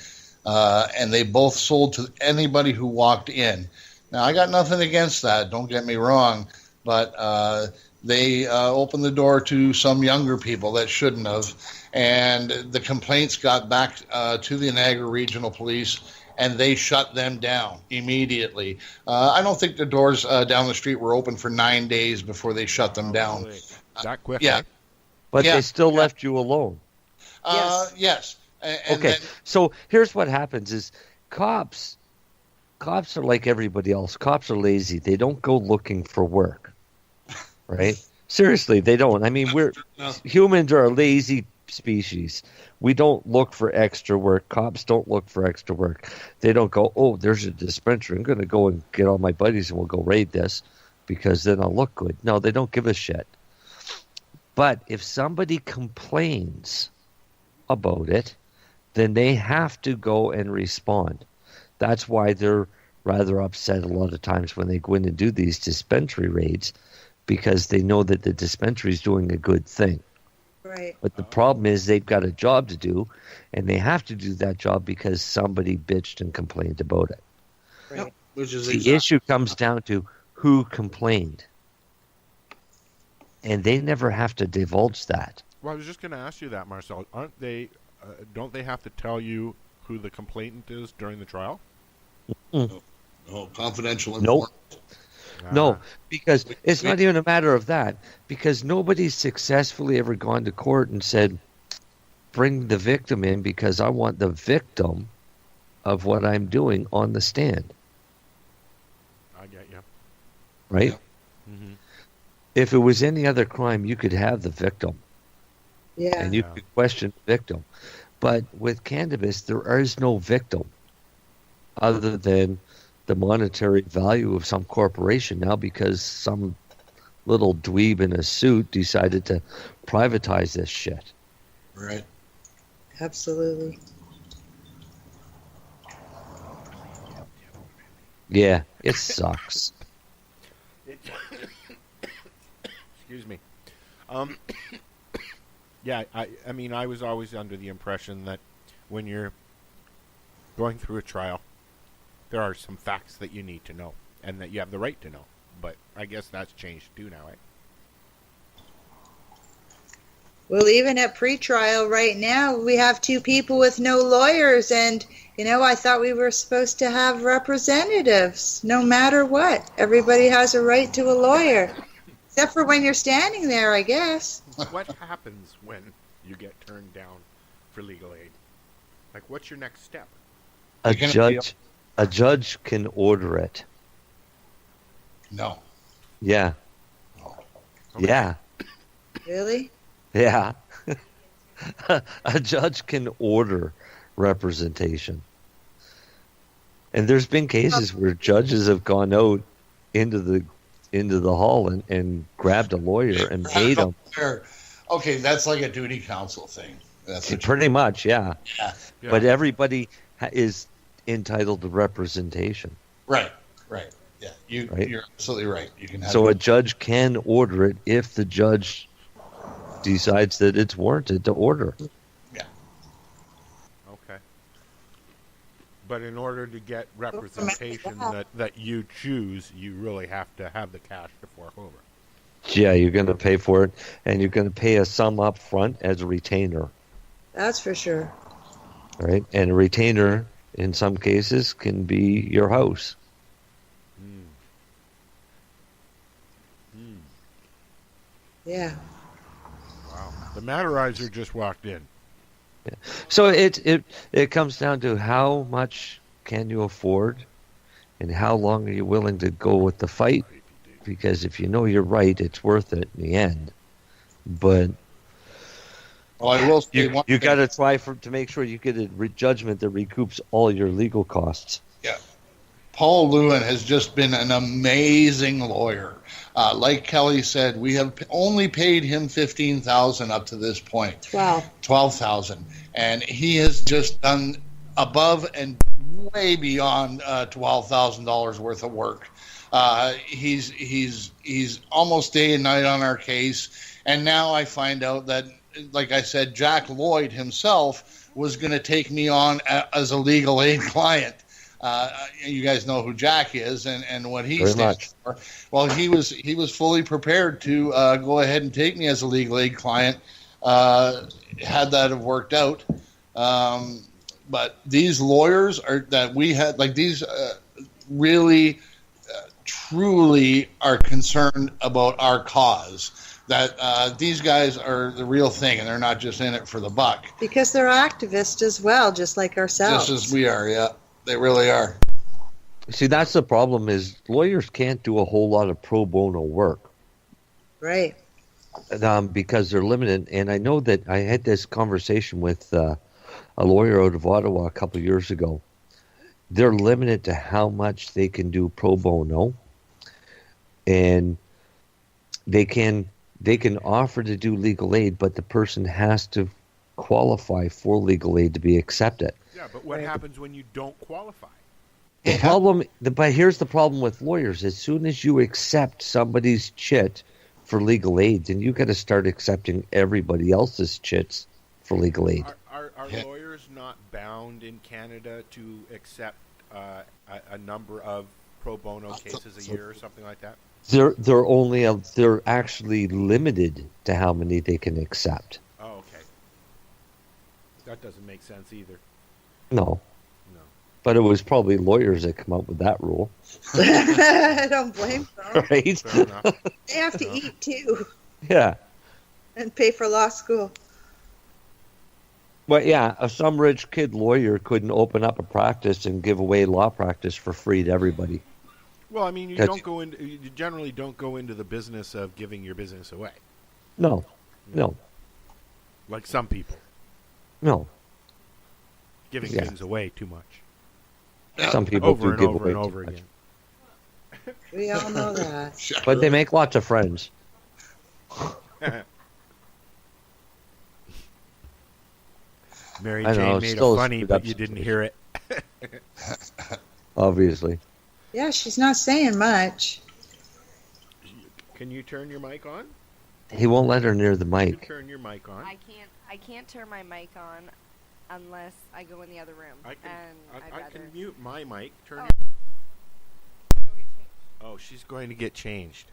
and they both sold to anybody who walked in. Now, I got nothing against that, don't get me wrong, but they opened the door to some younger people that shouldn't have, and the complaints got back to the Niagara Regional Police, and they shut them down immediately. I don't think the doors down the street were open for 9 days before they shut them down. that quick? Yeah. but Yeah. they still left you alone. Yes. And Okay, then- so here's what happens: is cops are like everybody else. Cops are lazy. They don't go looking for work, right? Seriously, they don't. I mean, humans are a lazy species. We don't look for extra work. Cops don't look for extra work. They don't go, oh, there's a dispensary. I'm going to go and get all my buddies and we'll go raid this because then I'll look good. No, they don't give a shit. But if somebody complains about it, then they have to go and respond. That's why they're rather upset a lot of times when they go in and do these dispensary raids, because they know that the dispensary is doing a good thing. Right. But the problem is they've got a job to do, and they have to do that job because somebody bitched and complained about it. Right. Which is The issue comes down to who complained. And they never have to divulge that. Well, I was just going to ask you that, Marcel. Aren't they? Don't they have to tell you who the complainant is during the trial? No, confidential. Nope. No, Ah. because it's not even a matter of that. Because nobody's successfully ever gone to court and said, bring the victim in because I want the victim of what I'm doing on the stand. I get you. Right? Mm-hmm. If it was any other crime, you could have the victim. Yeah. And you could question the victim. But with cannabis, there is no victim other than the monetary value of some corporation now because some little dweeb in a suit decided to privatize this shit. Right. Absolutely. Yeah, it sucks. Excuse me. Yeah, I mean, I was always under the impression that when you're going through a trial, there are some facts that you need to know and that you have the right to know. But I guess that's changed too now, eh? Well, even at pretrial right now, we have two people with no lawyers, and I thought we were supposed to have representatives, no matter what. Everybody has a right to a lawyer, except for when you're standing there, I guess. What happens when you get turned down for legal aid? Like, what's your next step? A judge can order it. No. Yeah. Yeah. Really? Yeah. A judge can order representation. And there's been cases where judges have gone out into the hall and grabbed a lawyer and paid him. Okay, that's like a duty counsel thing. That's what Pretty much, yeah. Yeah. But everybody is entitled to representation. Right. Yeah, Right? you're absolutely right. You can have So a judge can order it if the judge decides that it's warranted to order. Yeah. Okay. But in order to get representation that you choose, you really have to have the cash to fork over. Yeah, you're going to pay for it, and you're going to pay a sum up front as a retainer. That's for sure. Right? And a retainer, in some cases, can be your house. Yeah. The Matterizer just walked in. So it comes down to how much can you afford, and how long are you willing to go with the fight? Because if you know you're right, it's worth it in the end. But well, I will say you got to try to make sure you get a judgment that recoups all your legal costs. Yeah. Paul Lewin has just been an amazing lawyer. Like Kelly said, we have only paid him $15,000 up to this point. Wow. $12,000, and he has just done above and way beyond $12,000 worth of work. He's almost day and night on our case, and now I find out that, like I said, Jack Lloyd himself was going to take me on as a legal aid client. You guys know who Jack is and what he stands for. Well, he was fully prepared to go ahead and take me as a legal aid client, had that have worked out. But these lawyers that we had, like these really, truly are concerned about our cause. That these guys are the real thing, and they're not just in it for the buck. Because they're activists as well, just like ourselves. Just as we are, yeah. They really are. See, that's the problem, is lawyers can't do a whole lot of pro bono work. Right. Because they're limited. And I know that I had this conversation with a lawyer out of Ottawa a couple of years ago. They're limited to how much they can do pro bono. And they can offer to do legal aid, but the person has to qualify for legal aid to be accepted. Yeah, but what happens when you don't qualify? The problem, but here's the problem with lawyers. As soon as you accept somebody's chit for legal aid, then you got to start accepting everybody else's chits for legal aid. Are lawyers not bound in Canada to accept a number of pro bono cases a year or something like that? They're actually limited to how many they can accept. Oh, okay. That doesn't make sense either. No. But it was probably lawyers that come up with that rule. I don't blame them. Right? They have to eat too. Yeah. And pay for law school. But yeah, some rich kid lawyer couldn't open up a practice and give away law practice for free to everybody. Well, I mean, you generally don't go into the business of giving your business away. No. Like some people. No. Giving things away too much. Some people over do give over away and over too again. much. We all know that. But they make lots of friends. Mary Jane made a funny, but you didn't hear it. Obviously. Yeah, she's not saying much. Can you turn your mic on? He won't let her near the mic. Turn your mic on. I can't turn my mic on unless I go in the other room. I can mute my mic. Turn. Oh, she's going to get changed.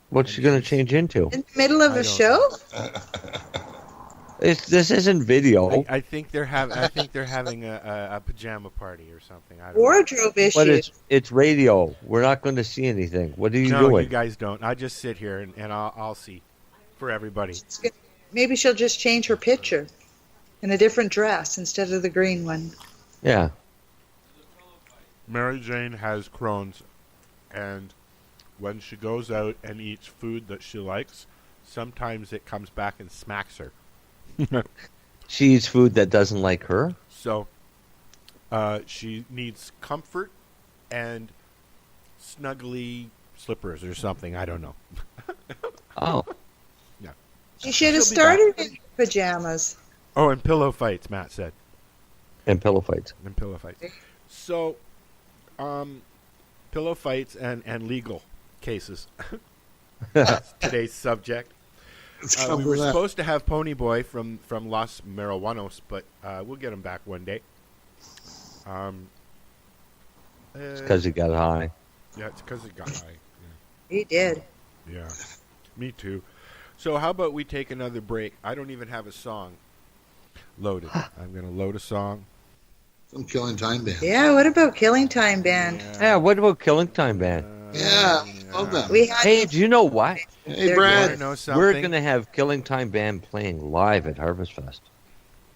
What's she going to change into? In the middle of a show? This isn't video. I think they're having a pajama party or something. I don't Wardrobe issue. But it's radio. We're not going to see anything. What are you doing? No, you guys don't. I just sit here and I'll see for everybody. Maybe she'll just change her picture in a different dress instead of the green one. Yeah. Mary Jane has Crohn's, and when she goes out and eats food that she likes, sometimes it comes back and smacks her. She eats food that doesn't like her? So she needs comfort and snuggly slippers or something. I don't know. Oh. Yeah. She should have started in pajamas. Oh, and pillow fights, Matt said. And pillow fights. And pillow fights. So, pillow fights and legal cases. That's today's subject. We were supposed to have Ponyboy from Los Marihuanos, but we'll get him back one day. It's because he got high. Yeah, it's because he got high. Yeah. He did. Yeah, me too. So how about we take another break? I don't even have a song loaded. I'm going to load a song. Some Killing Time Band. Yeah, what about Killing Time Band? Yeah, what about Killing Time Band? Yeah. Love them. We had Hey, do you know what? Hey, They're Brad. good. know something? We're going to have Killing Time Band playing live at Harvest Fest.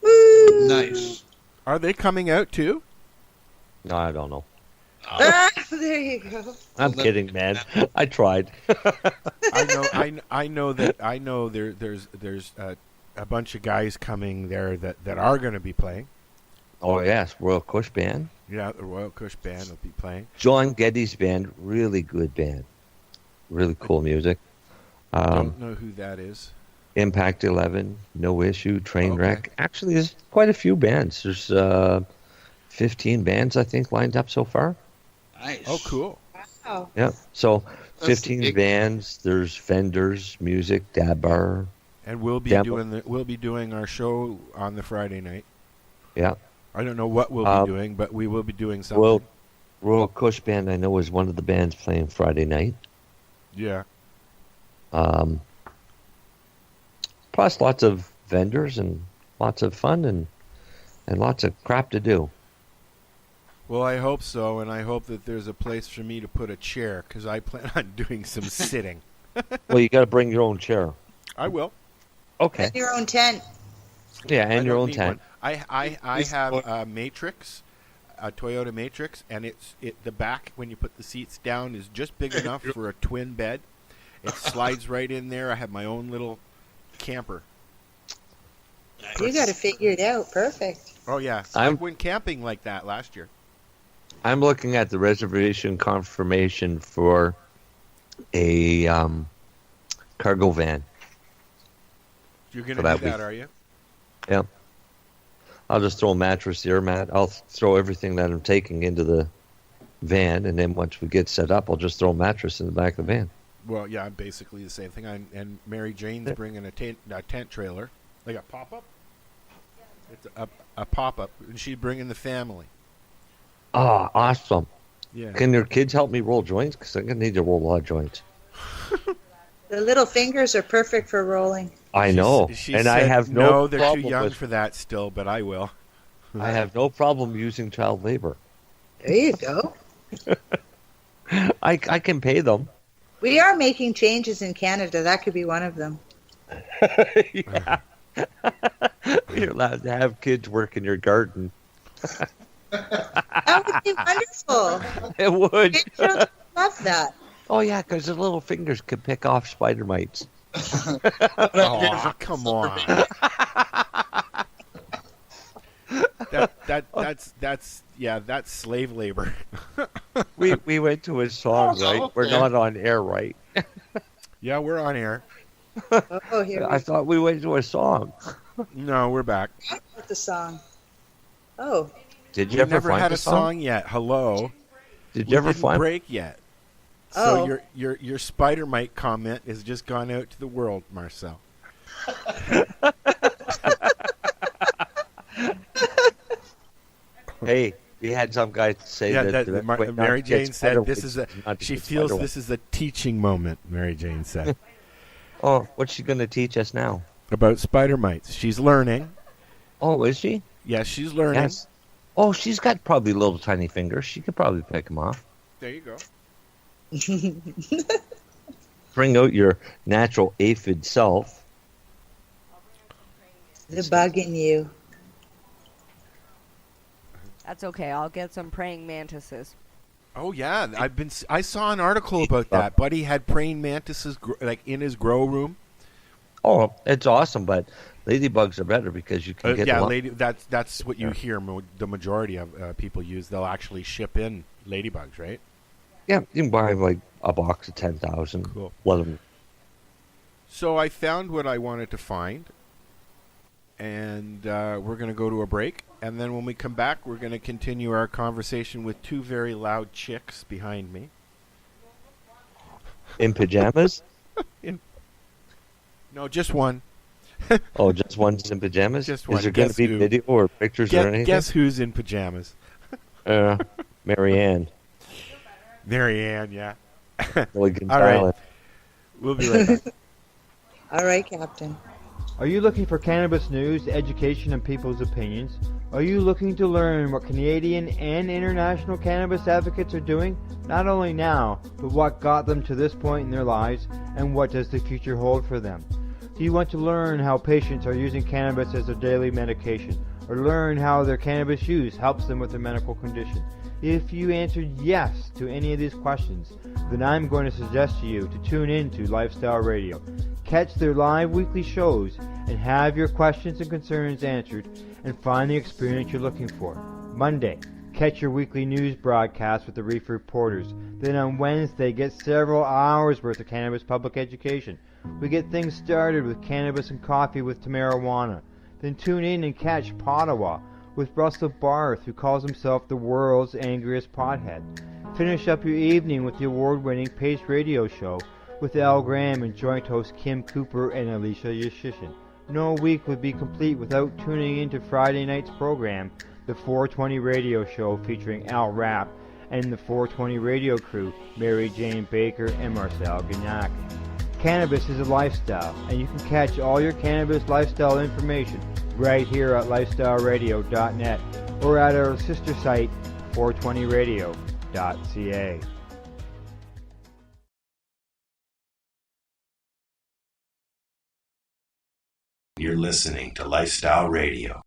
Nice. Are they coming out too? No, I don't know. There you go. I'm kidding, man. I tried. I know there's a bunch of guys coming there that are going to be playing. Oh, yes, Royal Kush Band. Yeah, the Royal Kush Band will be playing. John Geddes Band, really good band. Really cool music. Don't know who that is. Impact 11, No Issue, Trainwreck. Okay. Actually, there's quite a few bands. There's 15 bands, I think, lined up so far. Nice. Oh, cool. Wow. Yeah, so That's 15 big. bands. There's vendors, music, dab bar. And we'll be Demo. doing our show on the Friday night. Yeah. I don't know what we'll be doing, but we will be doing something. Well, Royal Kush Band, I know, is one of the bands playing Friday night. Yeah. Plus, lots of vendors and lots of fun and lots of crap to do. Well, I hope so, and I hope that there's a place for me to put a chair, because I plan on doing some sitting. Well, you got to bring your own chair. I will. Okay. And your own tent. Yeah, I and your don't own need tent. one. I have a Matrix, a Toyota Matrix, and the back, when you put the seats down, is just big enough for a twin bed. It slides right in there. I have my own little camper. You got to figure it out. Perfect. Oh, yeah. I went camping like that last year. I'm looking at the reservation confirmation for a cargo van. You're going For to that do that, week. are you? Yeah. I'll just throw a mattress, the air mat. I'll throw everything that I'm taking into the van, and then once we get set up, I'll just throw a mattress in the back of the van. Well, yeah, basically the same thing. And Mary Jane's bringing a tent trailer, like a pop-up. It's a pop-up, and she's bringing the family. Ah, awesome. Yeah. Can your kids help me roll joints? Because I'm going to need to roll a lot of joints. The little fingers are perfect for rolling. I know. She and said, I have no, they're too problem young with, for that still, but I will. I have no problem using child labor. There you go. I can pay them. We are making changes in Canada. That could be one of them. Yeah. You're allowed to have kids work in your garden. That would be wonderful. It would. Kids would love that. Oh, yeah, because their little fingers could pick off spider mites. Oh, come on. That's slave labor. We went to a song, right? We're not on air, right? Yeah, we're on air. Oh, here I thought we went to a song. No, we're back. with the song. Oh, Did you We ever never find had a a song yet. Hello. Did We you ever didn't find? break yet? Oh. So your spider mite comment has just gone out to the world, Marcel. Hey, we had some guy say Yeah, that. that, wait, not Mary to get Jane spider said this mites, is a. not to She get feels spider this is a teaching moment. Mary Jane said Oh, what's she going to teach us now? about spider mites. She's learning. Oh, is she? Yes, she's learning. Yes. Oh, she's got probably little tiny fingers. She could probably pick them off. There you go. Bring out your natural aphid self. the bug in you. That's okay. I'll get some praying mantises. Oh yeah, I saw an article about that. Buddy had praying mantises like in his grow room. Oh, it's awesome, but ladybugs are better because you can get Yeah, them up. that's what you hear. The majority of people use. They'll actually ship in ladybugs, right? Yeah, you can buy like a box of 10,000. Cool. Let them. So I found what I wanted to find, and we're going to go to a break. And then when we come back, we're going to continue our conversation with two very loud chicks behind me. In pajamas? No, just one. Oh, just one's in pajamas? Just one. Is there going to Guess be who? video or pictures or anything? Guess who's in pajamas? Marianne. Marianne, yeah. Milligan All right. Island. We'll be right back. All right, Captain. Are you looking for cannabis news, education, and people's opinions? Are you looking to learn what Canadian and international cannabis advocates are doing, not only now, but what got them to this point in their lives, and what does the future hold for them? Do you want to learn how patients are using cannabis as their daily medication, or learn how their cannabis use helps them with their medical condition? If you answered yes to any of these questions, then I'm going to suggest to you to tune in to Lifestyle Radio. Catch their live weekly shows and have your questions and concerns answered and find the experience you're looking for. Monday, catch your weekly news broadcast with the Reef Reporters. Then on Wednesday, get several hours worth of cannabis public education. We get things started with Cannabis and Coffee with Tamarawana. Then tune in and catch Pottawa with Russell Barth, who calls himself the world's angriest pothead. Finish up your evening with the award-winning Pace Radio Show with Al Graham and joint host Kim Cooper and Alicia Yashishin. No week would be complete without tuning into Friday night's program, the 420 Radio Show featuring Al Rapp and the 420 Radio crew, Mary Jane Baker and Marcel Gignac. Cannabis is a lifestyle, and you can catch all your cannabis lifestyle information right here at lifestyleradio.net or at our sister site, 420radio.ca. You're listening to Lifestyle Radio.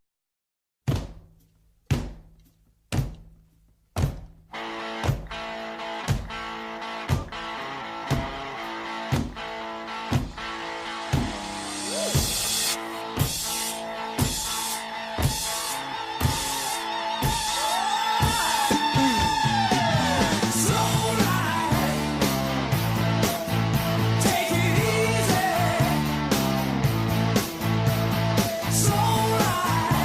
So right.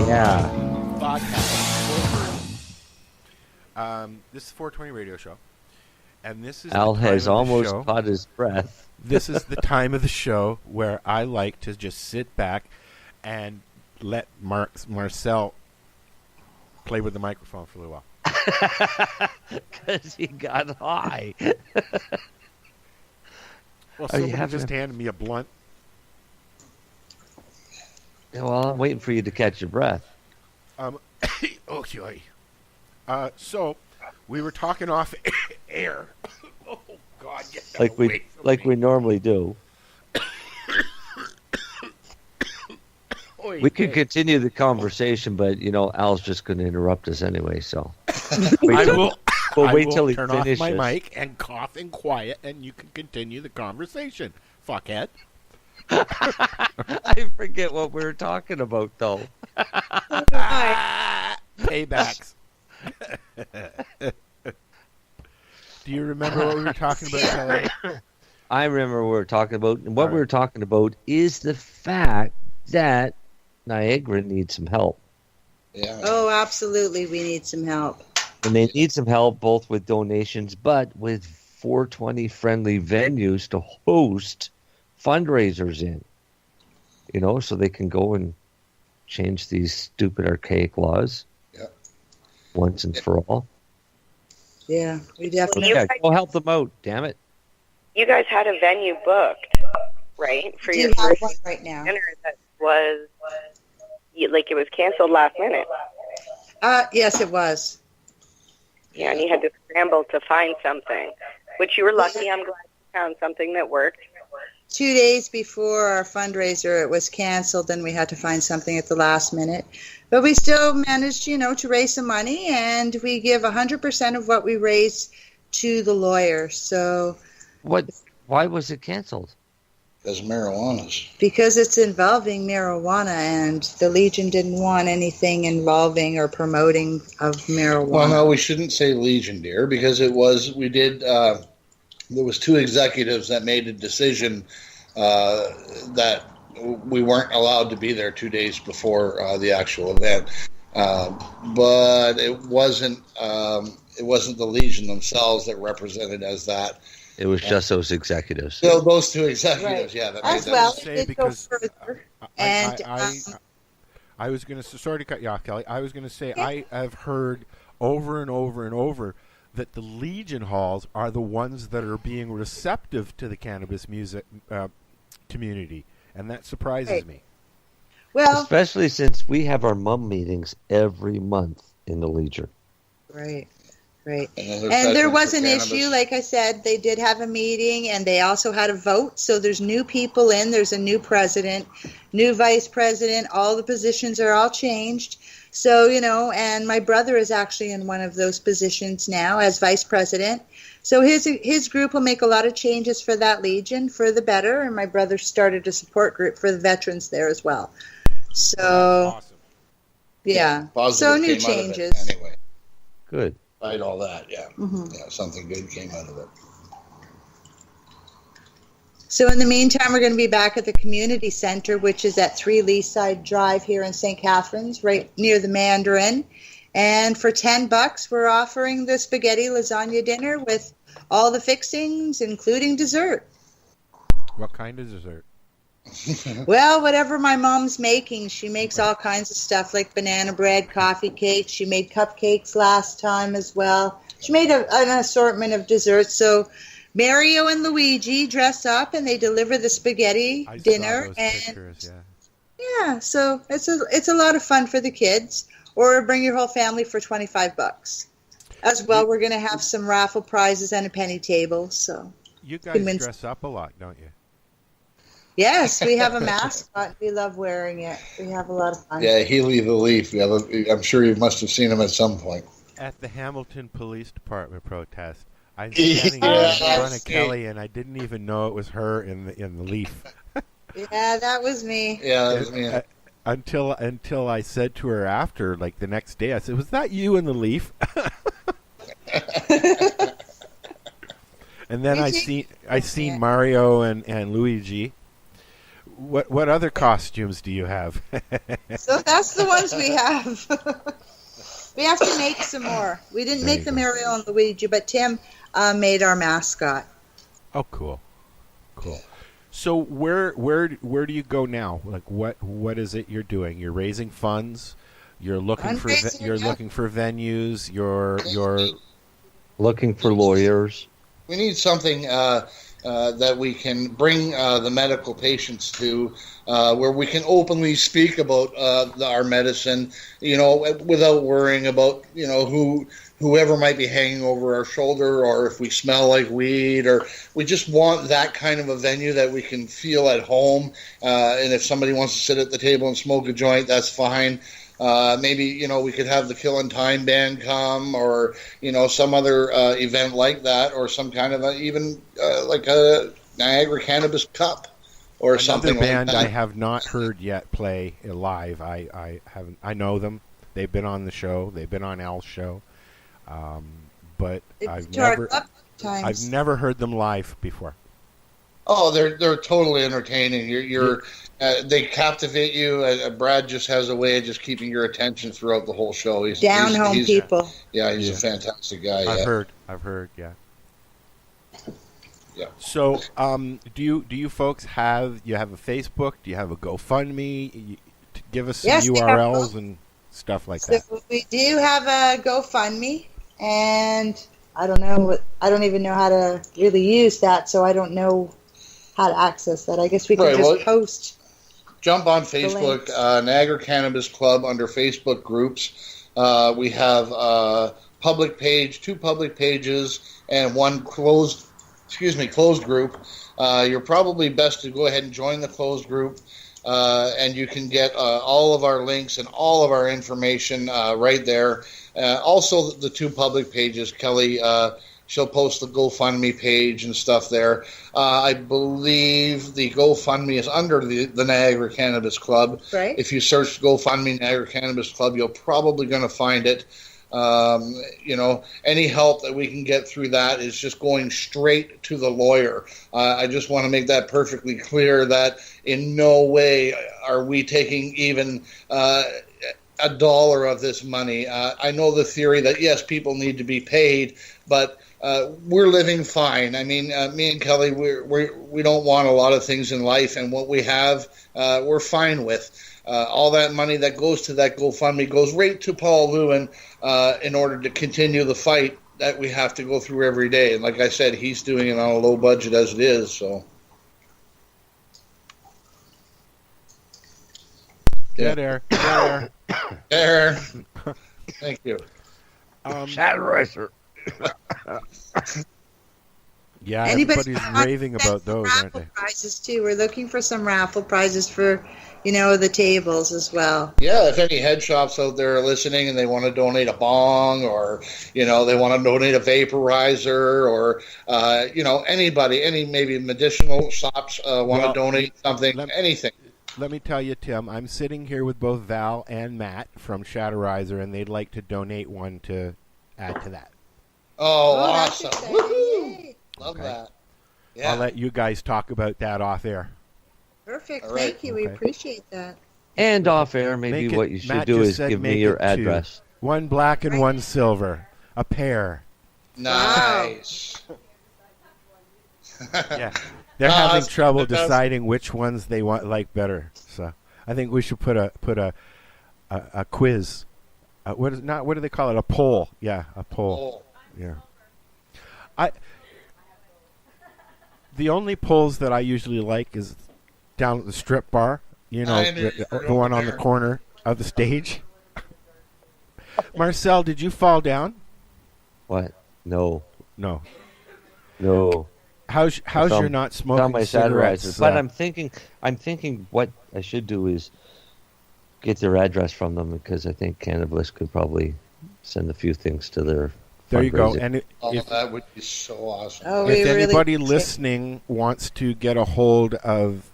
Yeah. This is 420 Radio Show, and this is Al the time has of the almost show. caught his breath. This is the time of the show where I like to just sit back and let Marcel play with the microphone for a little while. Because he got high. Well, Are you somebody having just handed me a blunt. Yeah, well, I'm waiting for you to catch your breath. Okay. So we were talking off air. Oh God! Get that Like away from me. we normally do. Oy We could vey. continue the conversation, but Al's just going to interrupt us anyway. So I will. We'll I wait will till he turn off finishes. my mic and cough and quiet, and you can continue the conversation. Fuckhead. I forget what we were talking about, though. Paybacks. Do you remember what we were talking about, Kelly? I remember what we were talking about, and what we were talking about is the fact that Niagara needs some help. Yeah. Oh, absolutely. We need some help. And they need some help both with donations, but with 420-friendly venues to host fundraisers in. So they can go and change these stupid archaic laws once and for all. Yeah, we definitely. Yeah, go help them out, damn it. You guys had a venue booked, right? For Do your have first one right now. dinner that was like it was canceled last minute. Yes, it was. Yeah, and you had to scramble to find something, which you were lucky. I'm glad you found something that worked. 2 days before our fundraiser, it was canceled, and we had to find something at the last minute. But we still managed, to raise some money, and we give 100% of what we raise to the lawyer. So, why was it canceled? Because marijuana's. Because it's involving marijuana, and the Legion didn't want anything involving or promoting of marijuana. Well, no, we shouldn't say Legion, dear, because there was two executives that made a decision that we weren't allowed to be there 2 days before the actual event. But it wasn't the Legion themselves that represented as that. It was just those executives. So those two executives, Right. that As made well, that it decision. did go further. I was going to sorry to cut you off, Kelly. I was going to say I have heard over and over and over that the Legion halls are the ones that are being receptive to the cannabis music community, and that surprises me. Well, especially since we have our mum meetings every month in the Legion. Right. And And there was an issue, like I said, they did have a meeting, and they also had a vote. So there's new people in. There's a new president, new vice president. All the positions are all changed. So, and my brother is actually in one of those positions now as vice president. So his group will make a lot of changes for that Legion for the better. And my brother started a support group for the veterans there as well. So, awesome. Yeah. Positive So new came out of it changes. anyway. Good. Despite all that, yeah. Mhm. Yeah, something good came out of it. So in the meantime, we're going to be back at the community center, which is at 3 Leaside Drive here in St. Catharines, right near the Mandarin. And for $10, we're offering the spaghetti lasagna dinner with all the fixings, including dessert. What kind of dessert? Well, whatever my mom's making, she makes all kinds of stuff like banana bread, coffee cakes. She made cupcakes last time as well. She made an assortment of desserts. So Mario and Luigi dress up and they deliver the spaghetti I dinner. saw those And pictures, yeah, so it's a lot of fun for the kids. Or bring your whole family for $25. As well, we're going to have some raffle prizes and a penny table. So You can guys win dress up a lot, don't you? Yes, we have a mascot. We love wearing it. We have a lot of fun. Yeah, Healy the Leaf. I'm sure you must have seen him at some point. At the Hamilton Police Department protest, I was standing there in front of Kelly, and I didn't even know it was her in the leaf. Yeah, that was me. Yeah, that was me. Until I said to her after, like the next day, I said, "Was that you in the leaf?" And then I seen Mario and Luigi What other costumes do you have? So that's the ones we have. We have to make some more. We didn't make them Ariel and Luigi, but Tim made our mascot. Oh, cool. So where do you go now? Like what is it you're doing? You're raising funds. You're looking for looking for venues. You're looking for lawyers. We need something that we can bring the medical patients to, where we can openly speak about our medicine, without worrying about, whoever might be hanging over our shoulder, or if we smell like weed, or we just want that kind of a venue that we can feel at home. And if somebody wants to sit at the table and smoke a joint, that's fine. Maybe, we could have the Killin' Time band come, or, some other event like that, or some kind of even like a Niagara Cannabis Cup or another something band like that. I have not heard yet play live. I haven't. I know them. They've been on the show. They've been on Al's show. But I've never heard them live before. Oh, they're totally entertaining. They captivate you. Brad just has a way of just keeping your attention throughout the whole show. He's people. Yeah, he's a fantastic guy. I've heard. Yeah. Yeah. So, do you folks have a Facebook? Do you have a GoFundMe? Give us some URLs and stuff like that. So we do have a GoFundMe, and I don't even know how to really use that, so I don't know how to access that. I guess we can just post. Jump on Facebook, Niagara Cannabis Club under Facebook groups. We have a public page, 2 public pages, and 1 closed group. You're probably best to go ahead and join the closed group, and you can get all of our links and all of our information right there. Also, the 2 public pages, Kelly, she'll post the GoFundMe page and stuff there. I believe the GoFundMe is under the Niagara Cannabis Club. Right. If you search GoFundMe Niagara Cannabis Club, you're probably going to find it. Any help that we can get through that is just going straight to the lawyer. I just want to make that perfectly clear that in no way are we taking even a dollar of this money. I know the theory that, yes, people need to be paid, but we're living fine. I mean, me and Kelly, we don't want a lot of things in life, and what we have, we're fine with. All that money that goes to that GoFundMe goes right to Paul Lewin in order to continue the fight that we have to go through every day. And like I said, he's doing it on a low budget as it is. So, There. Thank you. Satirizer. Yeah, Anybody's everybody's raving about those, aren't they? Prizes too. We're looking for some raffle prizes for, the tables as well. Yeah, if any head shops out there are listening and they want to donate a bong, or they want to donate a vaporizer, or anybody, any maybe medicinal shops want to donate something, anything. Let me tell you, Tim, I'm sitting here with both Val and Matt from Shatterizer, and they'd like to donate one to add to that. Oh, awesome. Woohoo! Love that. Yeah. I'll let you guys talk about that off air. Perfect. All right. Thank you. We appreciate that. And off air, maybe what you should do is give me your address. 1 black and 1 silver. A pair. Nice. Yeah. They're having trouble deciding which ones they like better. So I think we should put a quiz. What do they call it? A poll. Yeah, a poll. Yeah. The only polls that I usually like is down at the strip bar. The one on the corner of the stage. Marcel, did you fall down? What? No. How's your not smoking on my cigarettes? Satirizers? But I'm thinking what I should do is get their address from them, because I think Cannabis could probably send a few things to their. There you go. fundraiser. And that would be so awesome. If anybody listening wants to get a hold of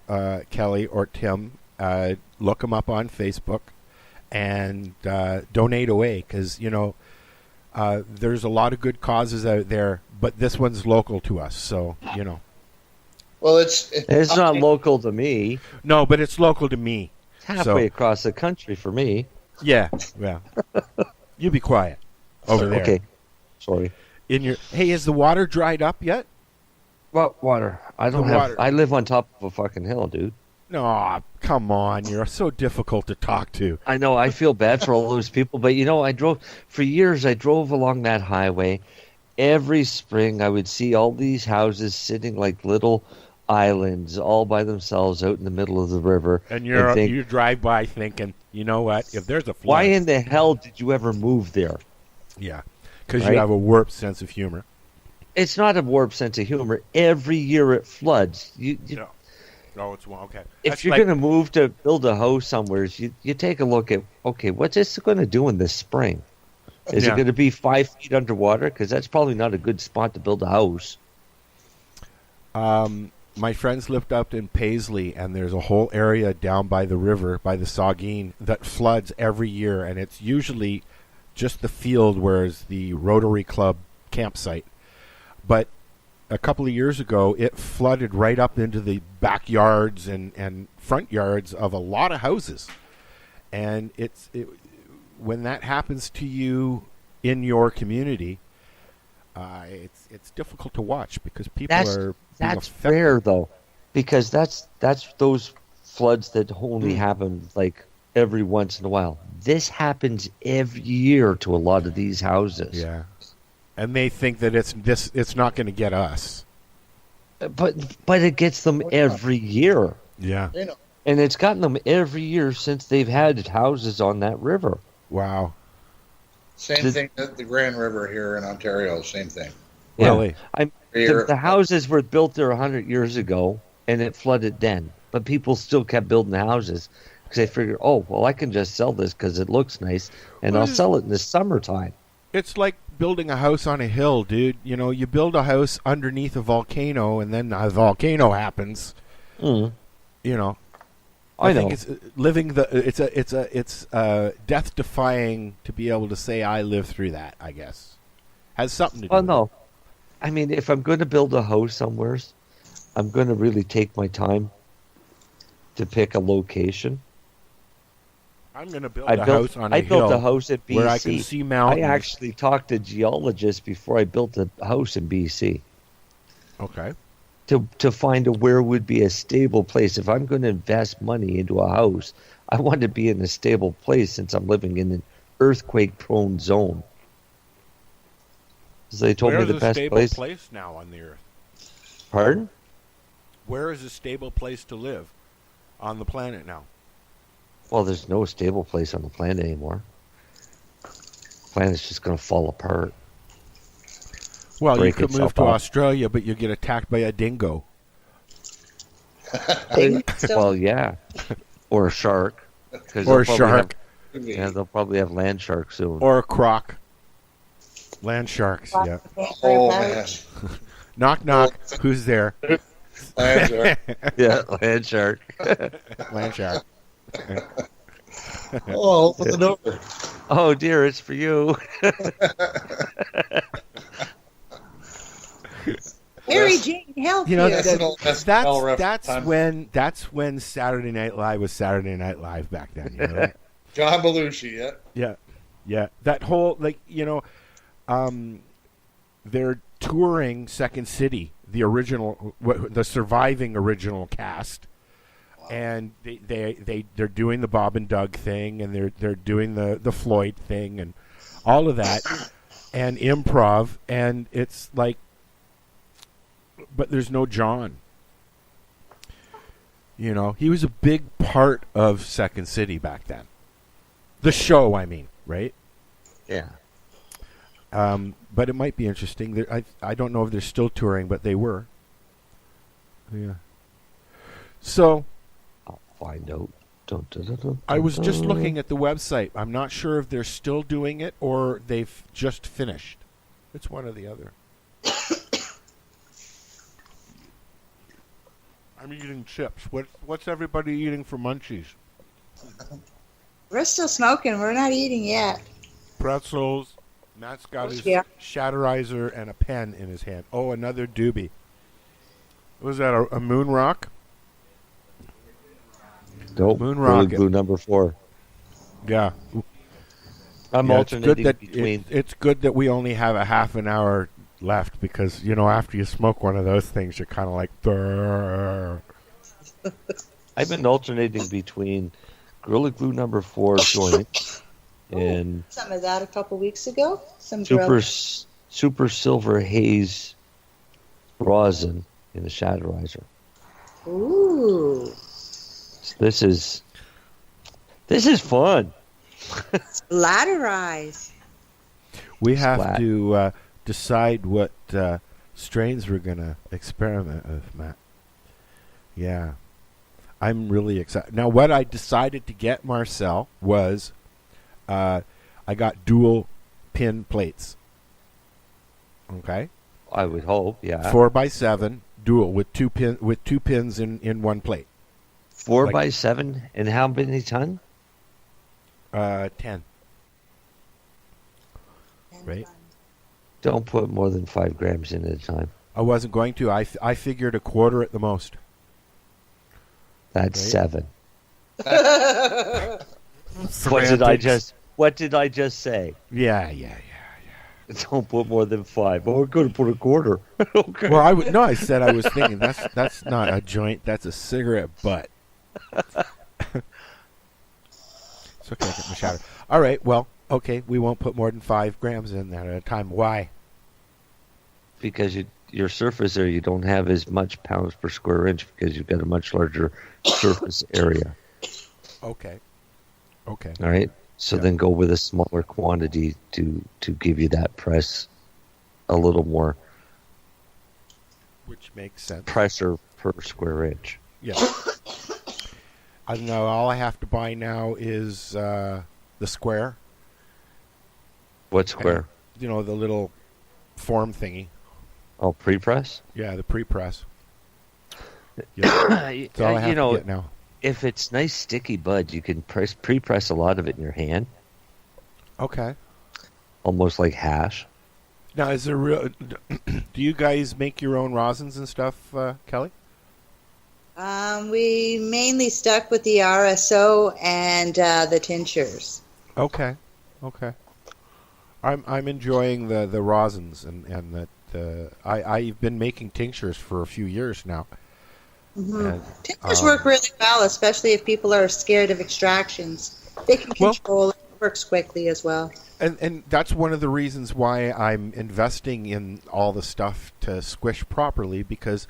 Kelly or Tim, look them up on Facebook and donate away, because there's a lot of good causes out there, but this one's local to us, so Well, It's not local to me. No, but it's local to me. It's halfway across the country for me. Yeah. You be quiet over there. Okay. Sorry. Hey, is the water dried up yet? What water? I don't have. Water. I live on top of a fucking hill, dude. No, come on. You're so difficult to talk to. I know. I feel bad for all those people, but I drove for years. I drove along that highway. Every spring, I would see all these houses sitting like little islands, all by themselves, out in the middle of the river. And you drive by thinking, you know what? If there's a flood, why in the hell did you ever move there? Yeah, because you have a warped sense of humor. It's not a warped sense of humor. Every year it floods. No, it's okay. If you're going to move to build a house somewhere, you take a look at, okay, what's this going to do in this spring? Is it going to be 5 feet underwater? Because that's probably not a good spot to build a house. My friends lived up in Paisley, and there's a whole area down by the river, by the Saugeen, that floods every year, and it's usually just the field where is the Rotary Club campsite. But a couple of years ago, it flooded right up into the backyards and front yards of a lot of houses. And when that happens to you in your community, it's difficult to watch because people are that's rare though, because that's those floods that only happen like every once in a while. This happens every year to a lot of these houses. Yeah, and they think that it's not going to get us, but it gets them every year. Yeah, and it's gotten them every year since they've had houses on that river. Wow. Same thing at the Grand River here in Ontario. Same thing. Yeah. Really? The houses were built there 100 years ago, and it flooded then. But people still kept building the houses because they figured, I can just sell this because it looks nice, and I'll sell it in the summertime. It's like building a house on a hill, dude. You build a house underneath a volcano, and then a volcano happens. Mm. I think it's living it's death-defying to be able to say I lived through that. I guess has something to do. Well, no, I mean if I'm going to build a house somewhere, I'm going to really take my time to pick a location. I'm going to build a house on a hill. I built a house at BC where I can see mountains. I actually talked to geologists before I built a house in BC. Okay. To find where would be a stable place. If I'm going to invest money into a house, I want to be in a stable place since I'm living in an earthquake-prone zone. So they told me the best place. Where is a stable place now on the earth? Pardon? Where is a stable place to live on the planet now? Well, there's no stable place on the planet anymore. The planet's just going to fall apart. Well, you could move to Australia, but you get attacked by a dingo. Well, yeah. Or a shark. Or a shark. They'll probably have land sharks soon. Or a croc. Land sharks, yeah. Oh, man. Knock, knock. Who's there? Land shark. Yeah, land shark. Land shark. Open the door. Oh, dear, it's for you. Mary Jane, help you. That's when Saturday Night Live was Saturday Night Live back then. John Belushi, yeah. That whole they're touring Second City, the original, the surviving original cast, and they're doing the Bob and Doug thing, and they're doing the Floyd thing, and all of that, and improv, and it's like. But there's no John. He was a big part of Second City back then. The show, I mean, right? Yeah. But it might be interesting. I don't know if they're still touring, but they were. Yeah. So. I'll find out. I was just looking at the website. I'm not sure if they're still doing it or they've just finished. It's one or the other. I'm eating chips. What's everybody eating for munchies? We're still smoking. We're not eating yet. Pretzels. Matt's got his Shatterizer and a pen in his hand. Oh, another doobie. Was that a moon rock? Nope. Moon Gorilla rocket. Glue number 4. Yeah. I'm Yeah, it's good alternating that between. it's good that we only have a half an hour left because after you smoke one of those things, you're kind of like. "Brrr." I've been alternating between Gorilla Glue number 4 joint and Some of that a couple weeks ago. Some Super Silver Haze rosin in the Shadowizer. Ooh. So this is fun. Latterize. We have Splat. to decide what strains we're going to experiment with, Matt. Yeah. I'm really excited. Now, what I decided to get, Marcel, was I got dual pin plates. Okay? I would hope, yeah. 4x7 dual with two pins in one plate. 4x7, and how many ton? 10. Right? Don't put more than 5 grams in at a time. I wasn't going to. I figured a quarter at the most. That's Right? 7. What did I just say? Yeah. Don't put more than 5. Oh, we're going to put a quarter. Okay. Well, I said I was thinking that's not a joint. That's a cigarette butt. It's okay. I get my shadow. All right. Well, okay. We won't put more than 5 grams in that at a time. Why? Because your surface area, you don't have as much pounds per square inch because you've got a much larger surface area. Okay. All right. So then go with a smaller quantity to give you that press a little more Which makes sense. pressure per square inch. Yeah. I don't know. All I have to buy now is the square. What square? And, the little form thingy. Oh, pre-press? Yeah, the pre-press. Yeah. That's all I have to get now. If it's nice sticky bud, you can pre-press a lot of it in your hand. Okay. Almost like hash. Now, is there real? Do you guys make your own rosins and stuff, Kelly? We mainly stuck with the RSO and the tinctures. Okay. I'm enjoying the rosins and that I've been making tinctures for a few years now. Mm-hmm. And, Tinctures work really well, especially if people are scared of extractions. They can control it. It works quickly as well. And that's one of the reasons why I'm investing in all the stuff to squish properly, because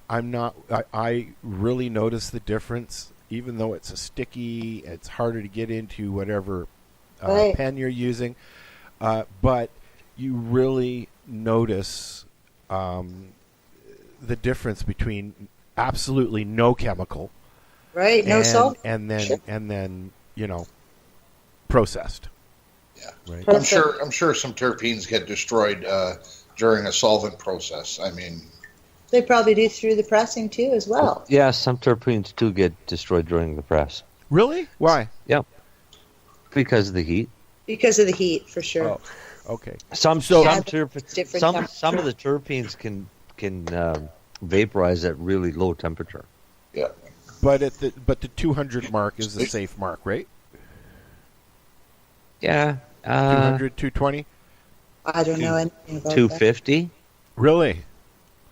I really notice the difference. Even though it's a sticky, it's harder to get into whatever pen you're using, but you really notice the difference between absolutely no chemical, right? No salt, and then processed. Yeah, right. I'm sure some terpenes get destroyed during a solvent process. I mean, they probably do through the pressing too, as well. Yeah, some terpenes do get destroyed during the press. Really? Why? Yeah, because of the heat. Because of the heat, for sure. Oh, okay. Some of the terpenes can vaporize at really low temperature. Yeah. But the 200 mark is the safe mark, right? Yeah. 200, 220? I don't know anything about 250? Really?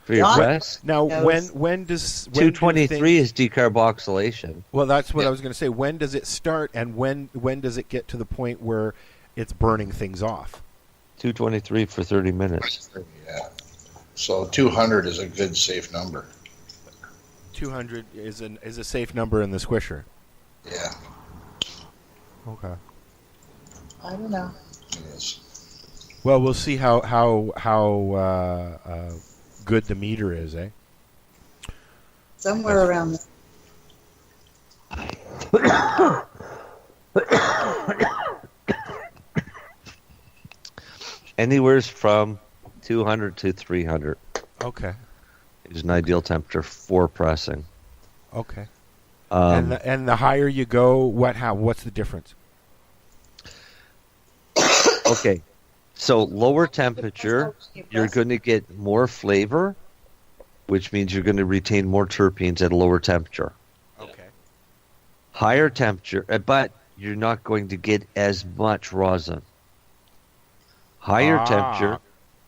For your press? Now, when does 223 is decarboxylation. Well, that's what I was going to say. When does it start, and when does it get to the point where it's burning things off? 223 for 30 minutes. Yeah. So 200 is a good safe number. 200 is a safe number in the squisher. Yeah. Okay. I don't know. It is. Well, we'll see how good the meter is, eh? Somewhere around Anywhere from 200 to 300. Okay. Is an ideal temperature for pressing. Okay. And the higher you go, what's the difference? Okay. So lower temperature, you're going to get more flavor which means you're going to retain more terpenes at a lower temperature. Okay. Higher temperature, but you're not going to get as much rosin. Higher temperature,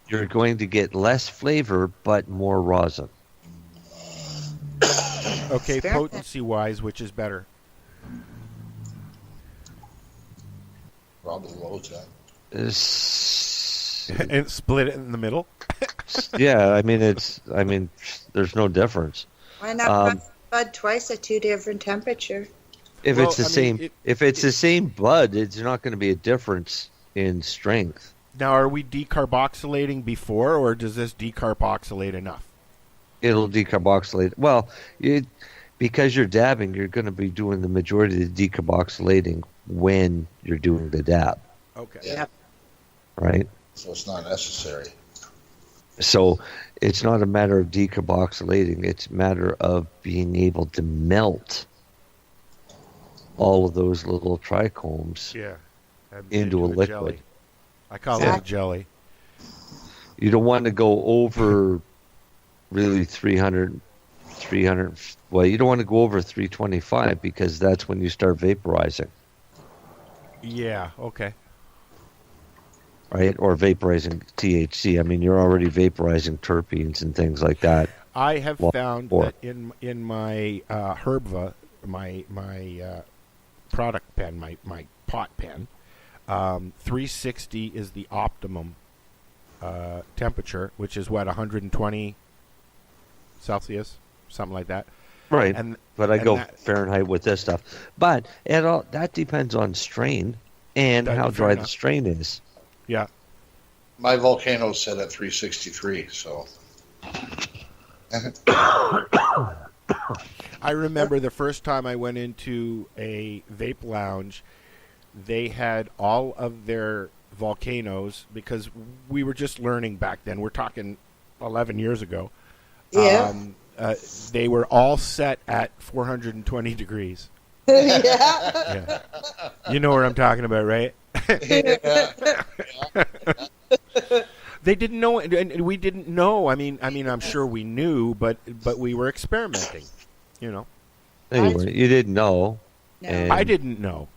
you're going to get less flavor, but more rosin. Okay, potency-wise, which is better? Probably low temp. And split it in the middle? Yeah, I mean, there's no difference. Why not press bud twice at 2 different temperature? If it's the same, if it's the same bud, it's not going to be a difference in strength. Now, are we decarboxylating before, or does this decarboxylate enough? It'll decarboxylate. Well, because you're dabbing, you're going to be doing the majority of the decarboxylating when you're doing the dab. Okay. Yeah. Right? So it's not necessary. So it's not a matter of decarboxylating. It's a matter of being able to melt all of those little trichomes into a liquid. Jelly. I call it a jelly. You don't want to go over really 300, well, you don't want to go over 325 because that's when you start vaporizing. Yeah, okay. Right? Or vaporizing THC. I mean, you're already vaporizing terpenes and things like that. I have found that in my Herbva, my product pen, my pot pen, 360 is the optimum temperature, which is what, 120 Celsius, something like that. Right. But I go that, Fahrenheit with this stuff. But that depends on strain and how dry the strain is. Yeah. My volcano's set at 363, so. I remember the first time I went into a vape lounge, they had all of their volcanoes, because we were just learning back then. We're talking 11 years ago. Yeah. They were all set at 420 degrees. Yeah. You know what I'm talking about, right? They didn't know, and we didn't know. I mean, I'm sure we knew, but we were experimenting, you know. Anyway, you didn't know. No. I didn't know.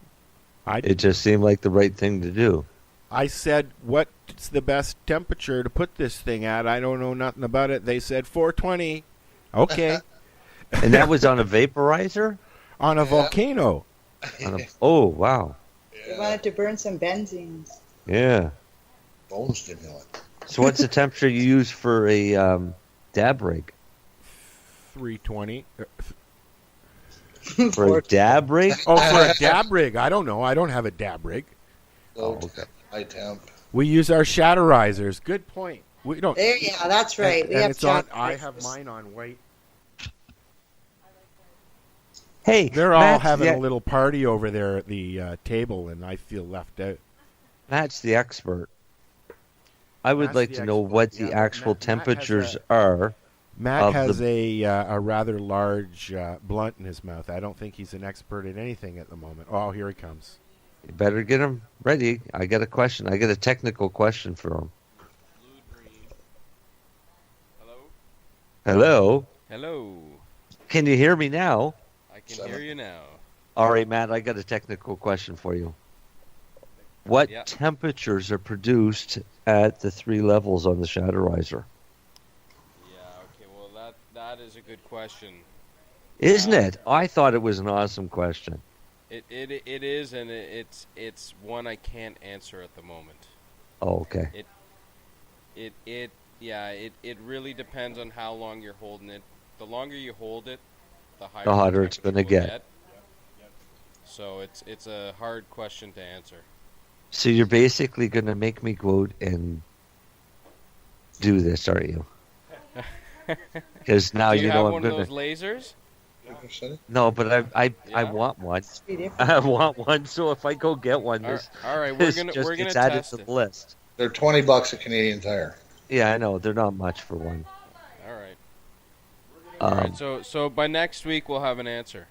It just seemed like the right thing to do. I said, what's the best temperature to put this thing at? I don't know nothing about it. They said 420. Okay. And that was on a vaporizer? On a volcano. Oh, wow. We wanted to burn some benzenes. Yeah. Bone stimulant. So what's the temperature you use for a dab rig? 320. For a dab rig? Oh, for a dab rig. I don't know. I don't have a dab rig. Okay. High temp. We use our shatterizers. Good point. We don't. Yeah, that's right. And it's on. I have mine on white. Hey, they're all Matt's having a little party over there at the table, and I feel left out. Matt's the expert. I would like to know what the actual temperatures are. Matt has a rather large blunt in his mouth. I don't think he's an expert at anything at the moment. Oh, here he comes. You better get him ready. I got a question. I got a technical question for him. Hello? Hello. Can you hear me now? I can hear you now. All right, Matt, I got a technical question for you. What temperatures are produced at the 3 levels on the shatterizer? Yeah, okay, well, that is a good question. Isn't it? I thought it was an awesome question. It is, and it's one I can't answer at the moment. Oh, okay. It really depends on how long you're holding it. The longer you hold it, the higher the hotter it's going to get. So it's a hard question to answer. So you're basically going to make me go out and do this, aren't you? Because now Do you know have I'm one going of to. those lasers? No, but I want one. I want one. So if I go get one, this all right, this we're gonna gets added test to the it. list. They're $20 at Canadian Tire. Yeah, I know they're not much for one. All right. All Um, right. So by next week we'll have an answer.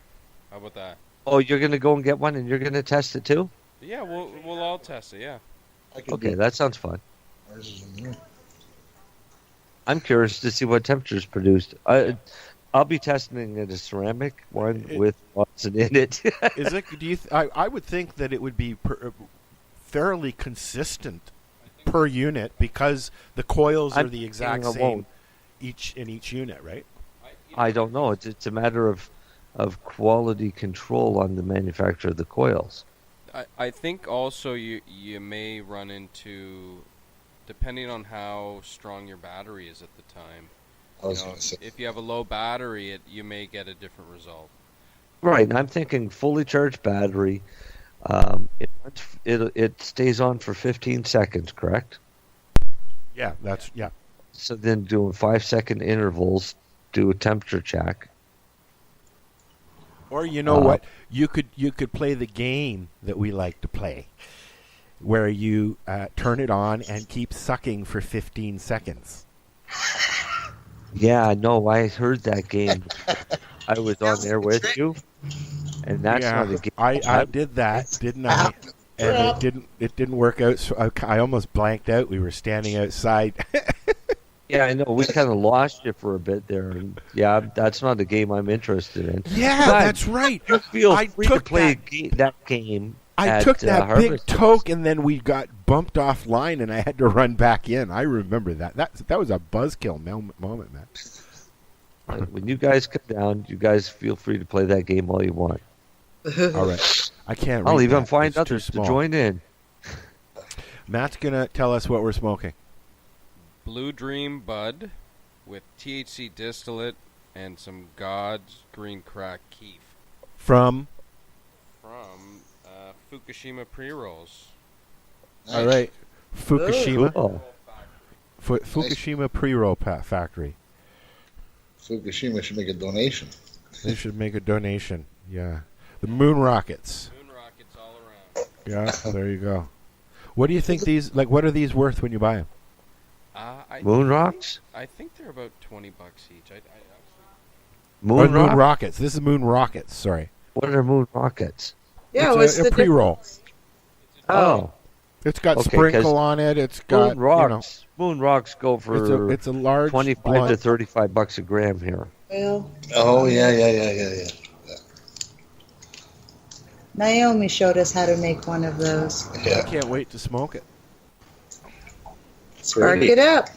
How about that? Oh, you're going to go and get one, and you're going to test it too? Yeah, we'll all test it. Yeah. Okay, that sounds fun. I'm curious to see what temperature's produced. I'll be testing it a ceramic one with Watson in it. Is it? Do you? I would think that it would be fairly consistent per unit because the coils are the exact same in each unit, right? I don't know. It's a matter of quality control on the manufacture of the coils. I think also you may run into, depending on how strong your battery is at the time. If you have a low battery, you may get a different result. Right, and I'm thinking fully charged battery. It stays on for 15 seconds, correct? Yeah, yeah. So then doing 5-second intervals, do a temperature check. Or you know what? You could play the game that we like to play, where you turn it on and keep sucking for 15 seconds. Yeah, no, I heard that game. I was on there with you, and that's not a game. I did that, didn't I? And it didn't work out. So I almost blanked out. We were standing outside. Yeah, I know. We kind of lost you for a bit there. And yeah, that's not a game I'm interested in. Yeah, but that's right. You feel free to play that game. I took that big toke, and then we got bumped offline, and I had to run back in. I remember that. That was a buzzkill moment, man. When you guys come down, you guys feel free to play that game all you want. All right. I can't read I'll even that. find It's others too to small. join in. Matt's going to tell us what we're smoking. Blue Dream Bud with THC distillate and some God's Green Crack Keef. From Fukushima pre-rolls. All right. Fukushima. Cool. Fukushima pre-roll factory. Fukushima should make a donation. They should make a donation. Yeah. The Moon Rockets. Moon Rockets all around. Yeah, there you go. What do you think these, what are these worth when you buy them? Moon Rocks? I think they're about $20 each. Moon Rockets. This is Moon Rockets, sorry. What are Moon Rockets? Yeah, it's a pre-roll. Oh. It's got sprinkle on it. It's got Moon Rocks. Moon Rocks go for it's a large $25 blunt. to $35 a gram here. Well, Oh, yeah. Naomi showed us how to make one of those. I can't wait to smoke it. Spark it up.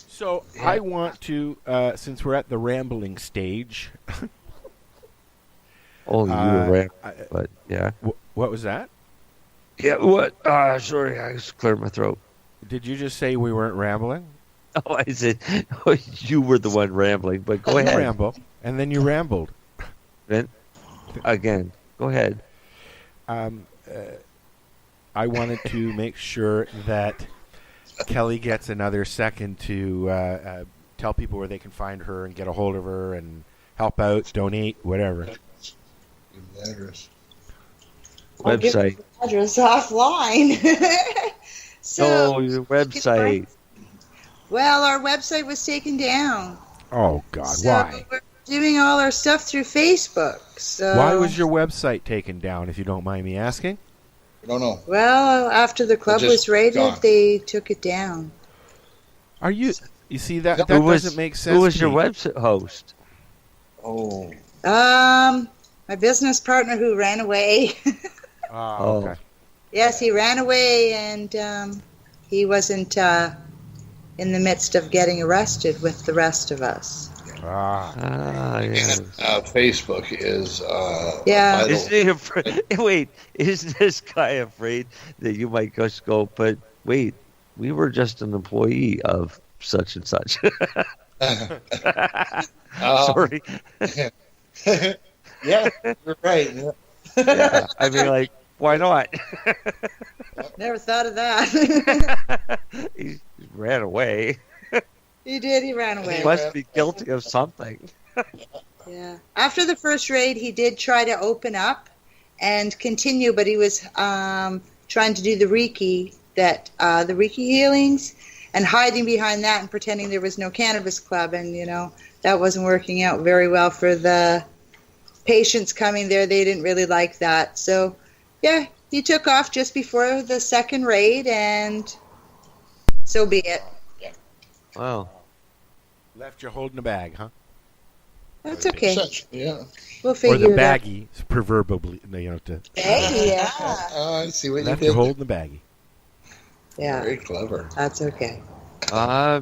So I want to, since we're at the rambling stage. Oh, you were rambling, but yeah. What was that? Yeah, what? Sorry, I just cleared my throat. Did you just say we weren't rambling? Oh, I said you were the one rambling, but go ahead. Ramble, and then you rambled. Then, again, go ahead. I wanted to make sure that Kelly gets another second to tell people where they can find her and get a hold of her and help out, donate, whatever. Give the address. I'll give Website. you the address offline. Oh, your website. Well, our website was taken down. Oh, God, So why? we're doing all our stuff through Facebook. So Why was your website taken down, if you don't mind me asking? I don't know. Well, after the club It's just was raided, gone. they took it down. Are you see, that Who doesn't make sense Who was to your me. website host? Oh. My business partner who ran away. Oh, okay. Yes, he ran away, and he wasn't in the midst of getting arrested with the rest of us. Yeah. Facebook is. Yeah. Isn't he afraid? Wait, is this guy afraid that you might just go? But wait, we were just an employee of such and such. Sorry. Yeah, you're right. Yeah. Yeah, I mean, like, why not? Never thought of that. He ran away. He did. He ran away. He must be guilty of something. Yeah. After the first raid, he did try to open up and continue, but he was trying to do the Reiki healings and hiding behind that and pretending there was no cannabis club, and that wasn't working out very well for the patients coming there. They didn't really like that. So, yeah, he took off just before the second raid, and so be it. Wow. Left you holding the bag, huh? That's okay. Yeah. We'll Or figure the it out. baggie, proverbially, to. Hey, yeah. I see what Left you you did. holding the baggie. Yeah. Very clever. That's okay. I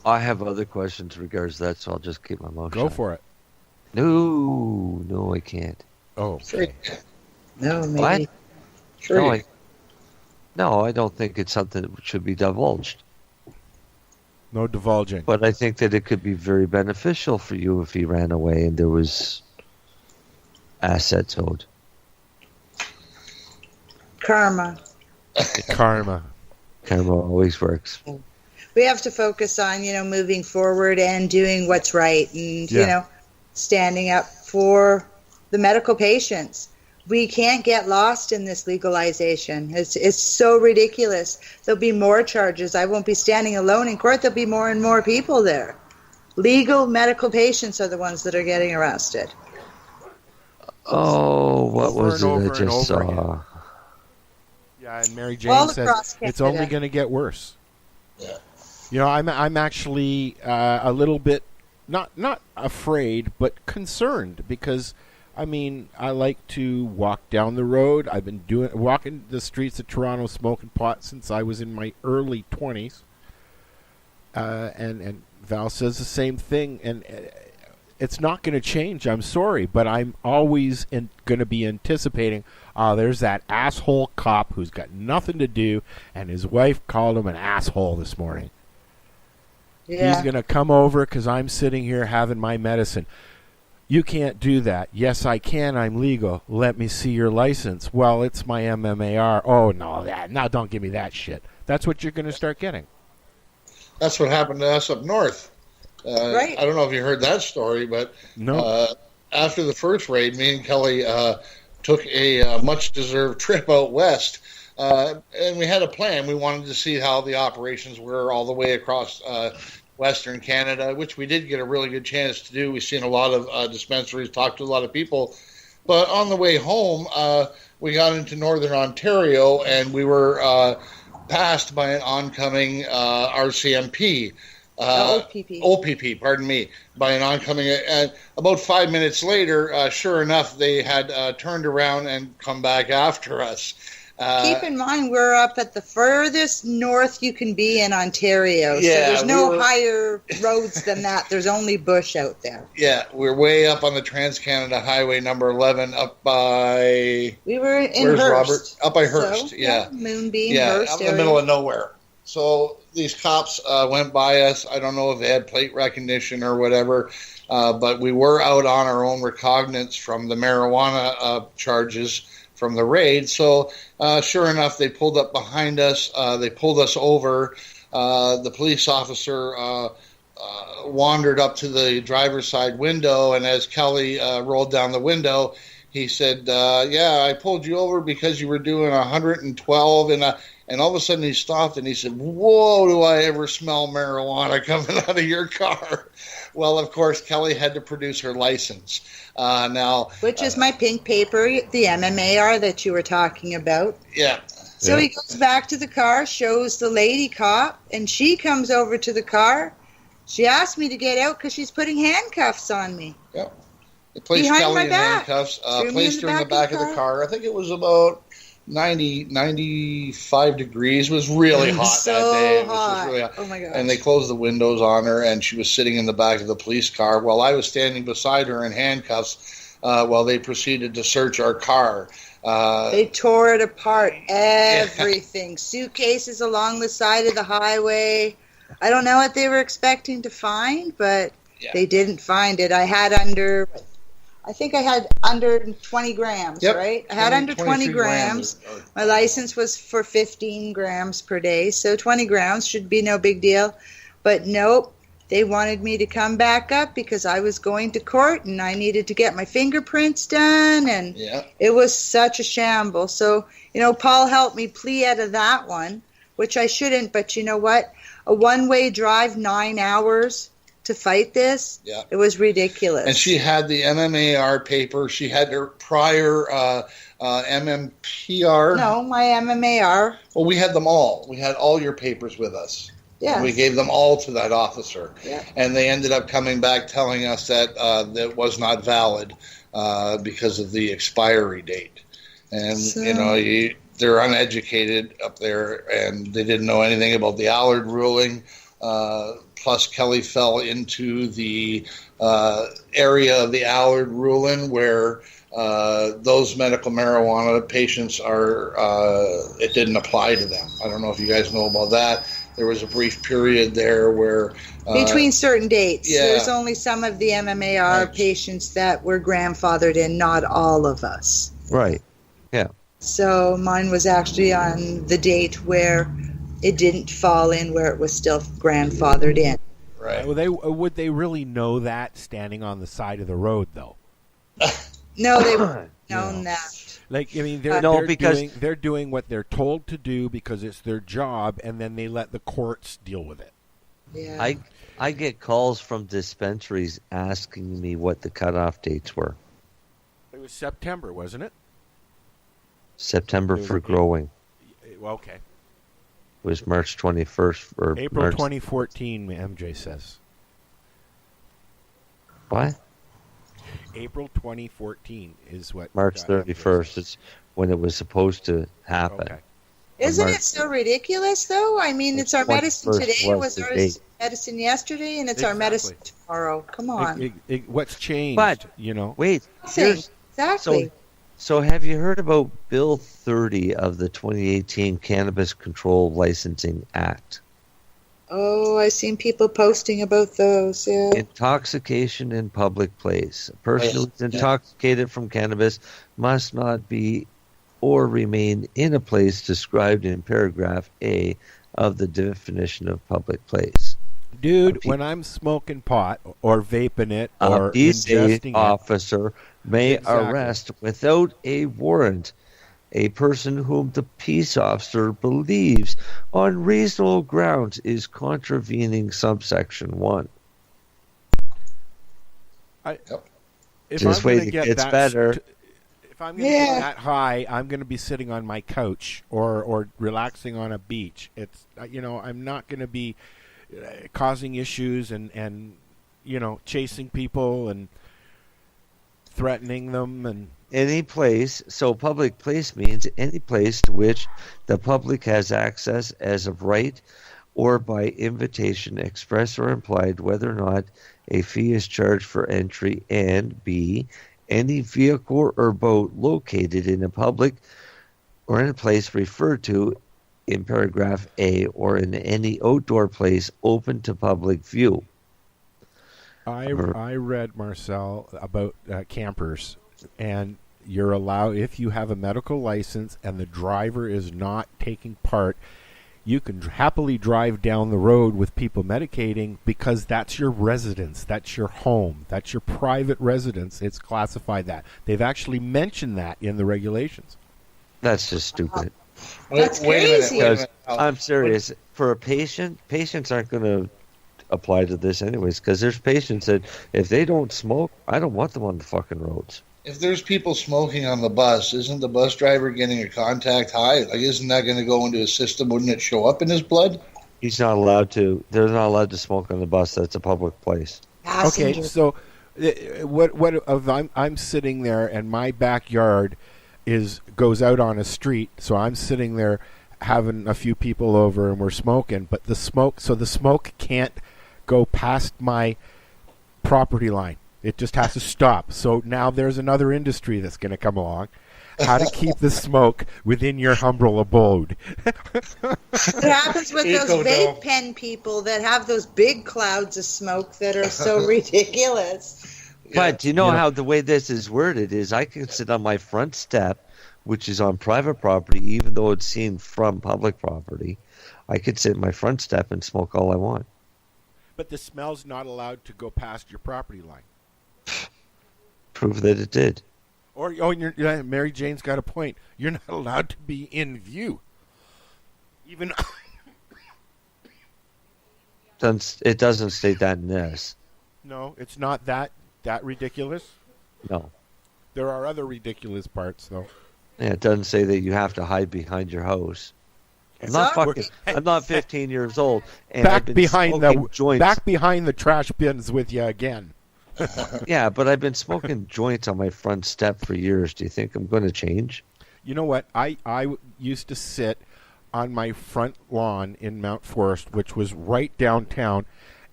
have other questions regards that, so I'll just keep my mouth Go shut. for it. No, I can't. Oh. No, maybe. What? Sure. No, I don't think it's something that should be divulged. No divulging. But I think that it could be very beneficial for you if he ran away and there was assets owed. Karma. Karma. Karma always works. We have to focus on, moving forward and doing what's right and, Yeah. standing up for the medical patients. We can't get lost in this legalization. It's so ridiculous. There'll be more charges. I won't be standing alone in court. There'll be more and more people there. Legal medical patients are the ones that are getting arrested. Oh, what Over was it and I over and just over saw? again. Yeah, and Mary All Jane across says it's Canada. only going to get worse. Yeah. I'm actually a little bit not afraid, but concerned because I like to walk down the road. I've been walking the streets of Toronto smoking pot since I was in my early 20s. And Val says the same thing, and it's not going to change. I'm sorry, but I'm always going to be anticipating, there's that asshole cop who's got nothing to do, and his wife called him an asshole this morning. Yeah. He's going to come over because I'm sitting here having my medicine. You can't do that. Yes, I can. I'm legal. Let me see your license. Well, it's my MMAR. Oh, no, now don't give me that shit. That's what you're going to start getting. That's what happened to us up north. Right. I don't know if you heard that story, but No. After the first raid, me and Kelly took a much-deserved trip out west, and we had a plan. We wanted to see how the operations were all the way across Western Canada, which we did get a really good chance to do. We've seen a lot of dispensaries, talked to a lot of people. But on the way home, we got into Northern Ontario, and we were passed by an oncoming RCMP. OPP, pardon me, by an oncoming. And about 5 minutes later, sure enough, they had turned around and come back after us. Keep in mind, we're up at the furthest north you can be in Ontario. Yeah, so there's no we were- higher roads than that. There's only bush out there. Yeah, we're way up on the Trans-Canada Highway number 11 up by... We were in Where's Hearst. Robert? Up by Hearst, So, yeah. Moonbeam, Yeah, Hearst out in area. the middle of nowhere. So these cops went by us. I don't know if they had plate recognition or whatever, but we were out on our own recognizance from the marijuana charges from the raid. So sure enough, they pulled up behind us. They pulled us over. The police officer wandered up to the driver's side window, and as Kelly rolled down the window, he said, yeah, I pulled you over because you were doing 112, and all of a sudden he stopped and he said, whoa, do I ever smell marijuana coming out of your car? Well, of course, Kelly had to produce her license. Now, Which is my pink paper, the MMAR that you were talking about. yeah. So he goes back to the car, shows the lady cop, and she comes over to the car. She asked me to get out because she's putting handcuffs on me. Yep. They placed Behind Kelly my in back. handcuffs, Threw me placed her in the back of the car. I think it was about 95 degrees. It was really hot So that day. It was hot. just really hot. Oh my gosh. And they closed the windows on her, and she was sitting in the back of the police car while I was standing beside her in handcuffs while they proceeded to search our car. They tore it apart, everything. Suitcases along the side of the highway. I don't know what they were expecting to find, but they didn't find it. I think I had under 20 grams, Yep. right? I had under 20 23 grams. My license was for 15 grams per day, so 20 grams should be no big deal. But nope, they wanted me to come back up because I was going to court and I needed to get my fingerprints done, and it was such a shamble. So, Paul helped me plea out of that one, which I shouldn't, but you know what? A one-way drive, 9 hours to fight this, Yeah. it was ridiculous. And she had the MMAR paper. She had her prior MMPR. No, my MMAR. Well, we had them all. We had all your papers with us. Yeah. We gave them all to that officer. Yeah. And they ended up coming back telling us that that was not valid because of the expiry date. And, they're uneducated up there, and they didn't know anything about the Allard ruling. Plus, Kelly fell into the area of the Allard ruling where those medical marijuana patients it didn't apply to them. I don't know if you guys know about that. There was a brief period there where... between certain dates. Yeah. There's only some of the MMAR patients that were grandfathered in, not all of us. Right. Yeah. So mine was actually on the date where it didn't fall in, where it was still grandfathered in. Right. Well, would they really know that standing on the side of the road, though? No, they wouldn't have known that. Like, I mean, they're doing what they're told to do because it's their job, and then they let the courts deal with it. Yeah. I get calls from dispensaries asking me what the cutoff dates were. It was September, wasn't it? September for growing. Well, okay. It was March 21st or April March 2014, MJ says. What? April 2014 is what... March 31st is when it was supposed to happen. Okay. Isn't it so ridiculous, though? I mean, it's our medicine today. It was the our date. medicine yesterday, and it's our medicine tomorrow. Come on. What's changed? But, wait. Nothing. Exactly. So have you heard about Bill 30 of the 2018 Cannabis Control Licensing Act? Oh, I've seen people posting about those, yeah. Intoxication in public place. A person who is intoxicated from cannabis must not be or remain in a place described in paragraph A of the definition of public place. Dude, when I'm smoking pot or vaping it or ingesting ingesting officer may arrest without a warrant a person whom the peace officer believes on reasonable grounds is contravening subsection 1. Just wait, it gets better. If I'm going to get that high, I'm going to be sitting on my couch or relaxing on a beach. It's I'm not going to be causing issues and chasing people and threatening them and any place. So public place means any place to which the public has access as of right or by invitation, express or implied, whether or not a fee is charged for entry, and B, any vehicle or boat located in a public or in a place referred to in paragraph A or in any outdoor place open to public view. I read, Marcel, about campers, and you're allowed, if you have a medical license and the driver is not taking part, you can happily drive down the road with people medicating because that's your residence, that's your home, that's your private residence. It's classified that. They've actually mentioned that in the regulations. That's just stupid. That's crazy. I'm serious. For a patient, patients aren't going to apply to this anyways, because there's patients that if they don't smoke, I don't want them on the fucking roads. If there's people smoking on the bus, isn't the bus driver getting a contact high? Like, isn't that going to go into his system? Wouldn't it show up in his blood? He's not allowed to. They're not allowed to smoke on the bus. That's a public place. Okay, so I'm sitting there and my backyard goes out on a street, so I'm sitting there having a few people over and we're smoking, but the smoke can't go past my property line. It just has to stop. So now there's another industry that's going to come along. How to keep the smoke within your humble abode. What happens with those vape pen people that have those big clouds of smoke that are so ridiculous? But you know how the way this is worded is I can sit on my front step, which is on private property, even though it's seen from public property. I could sit in my front step and smoke all I want. But the smell's not allowed to go past your property line. Prove that it did. Or Mary Jane's got a point. You're not allowed to be in view. Even it doesn't state that in this. No, it's not that ridiculous. No. There are other ridiculous parts, though. Yeah, it doesn't say that you have to hide behind your house. I'm not fucking. I'm not 15 years old, and I've Back been behind smoking the joints. back behind the trash bins with you again. Yeah, but I've been smoking joints on my front step for years. Do you think I'm going to change? You know what? I used to sit on my front lawn in Mount Forest, which was right downtown,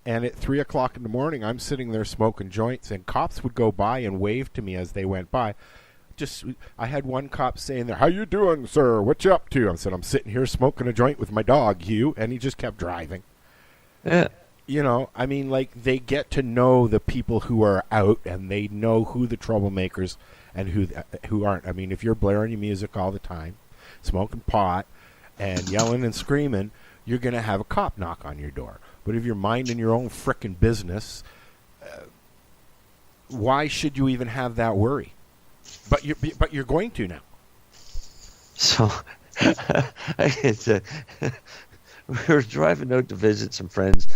and at 3 o'clock in the morning, I'm sitting there smoking joints, and cops would go by and wave to me as they went by. I had one cop saying there, "How you doing, sir? What you up to?" I said, "I'm sitting here smoking a joint with my dog, Hugh," and he just kept driving. Yeah. You know, I mean, like, they get to know the people who are out, and they know who the troublemakers and who aren't. I mean, if you're blaring your music all the time, smoking pot, and yelling and screaming, you're going to have a cop knock on your door. But if you're minding your own frickin' business, why should you even have that worry? But you're going to now. So, we were driving out to visit some friends,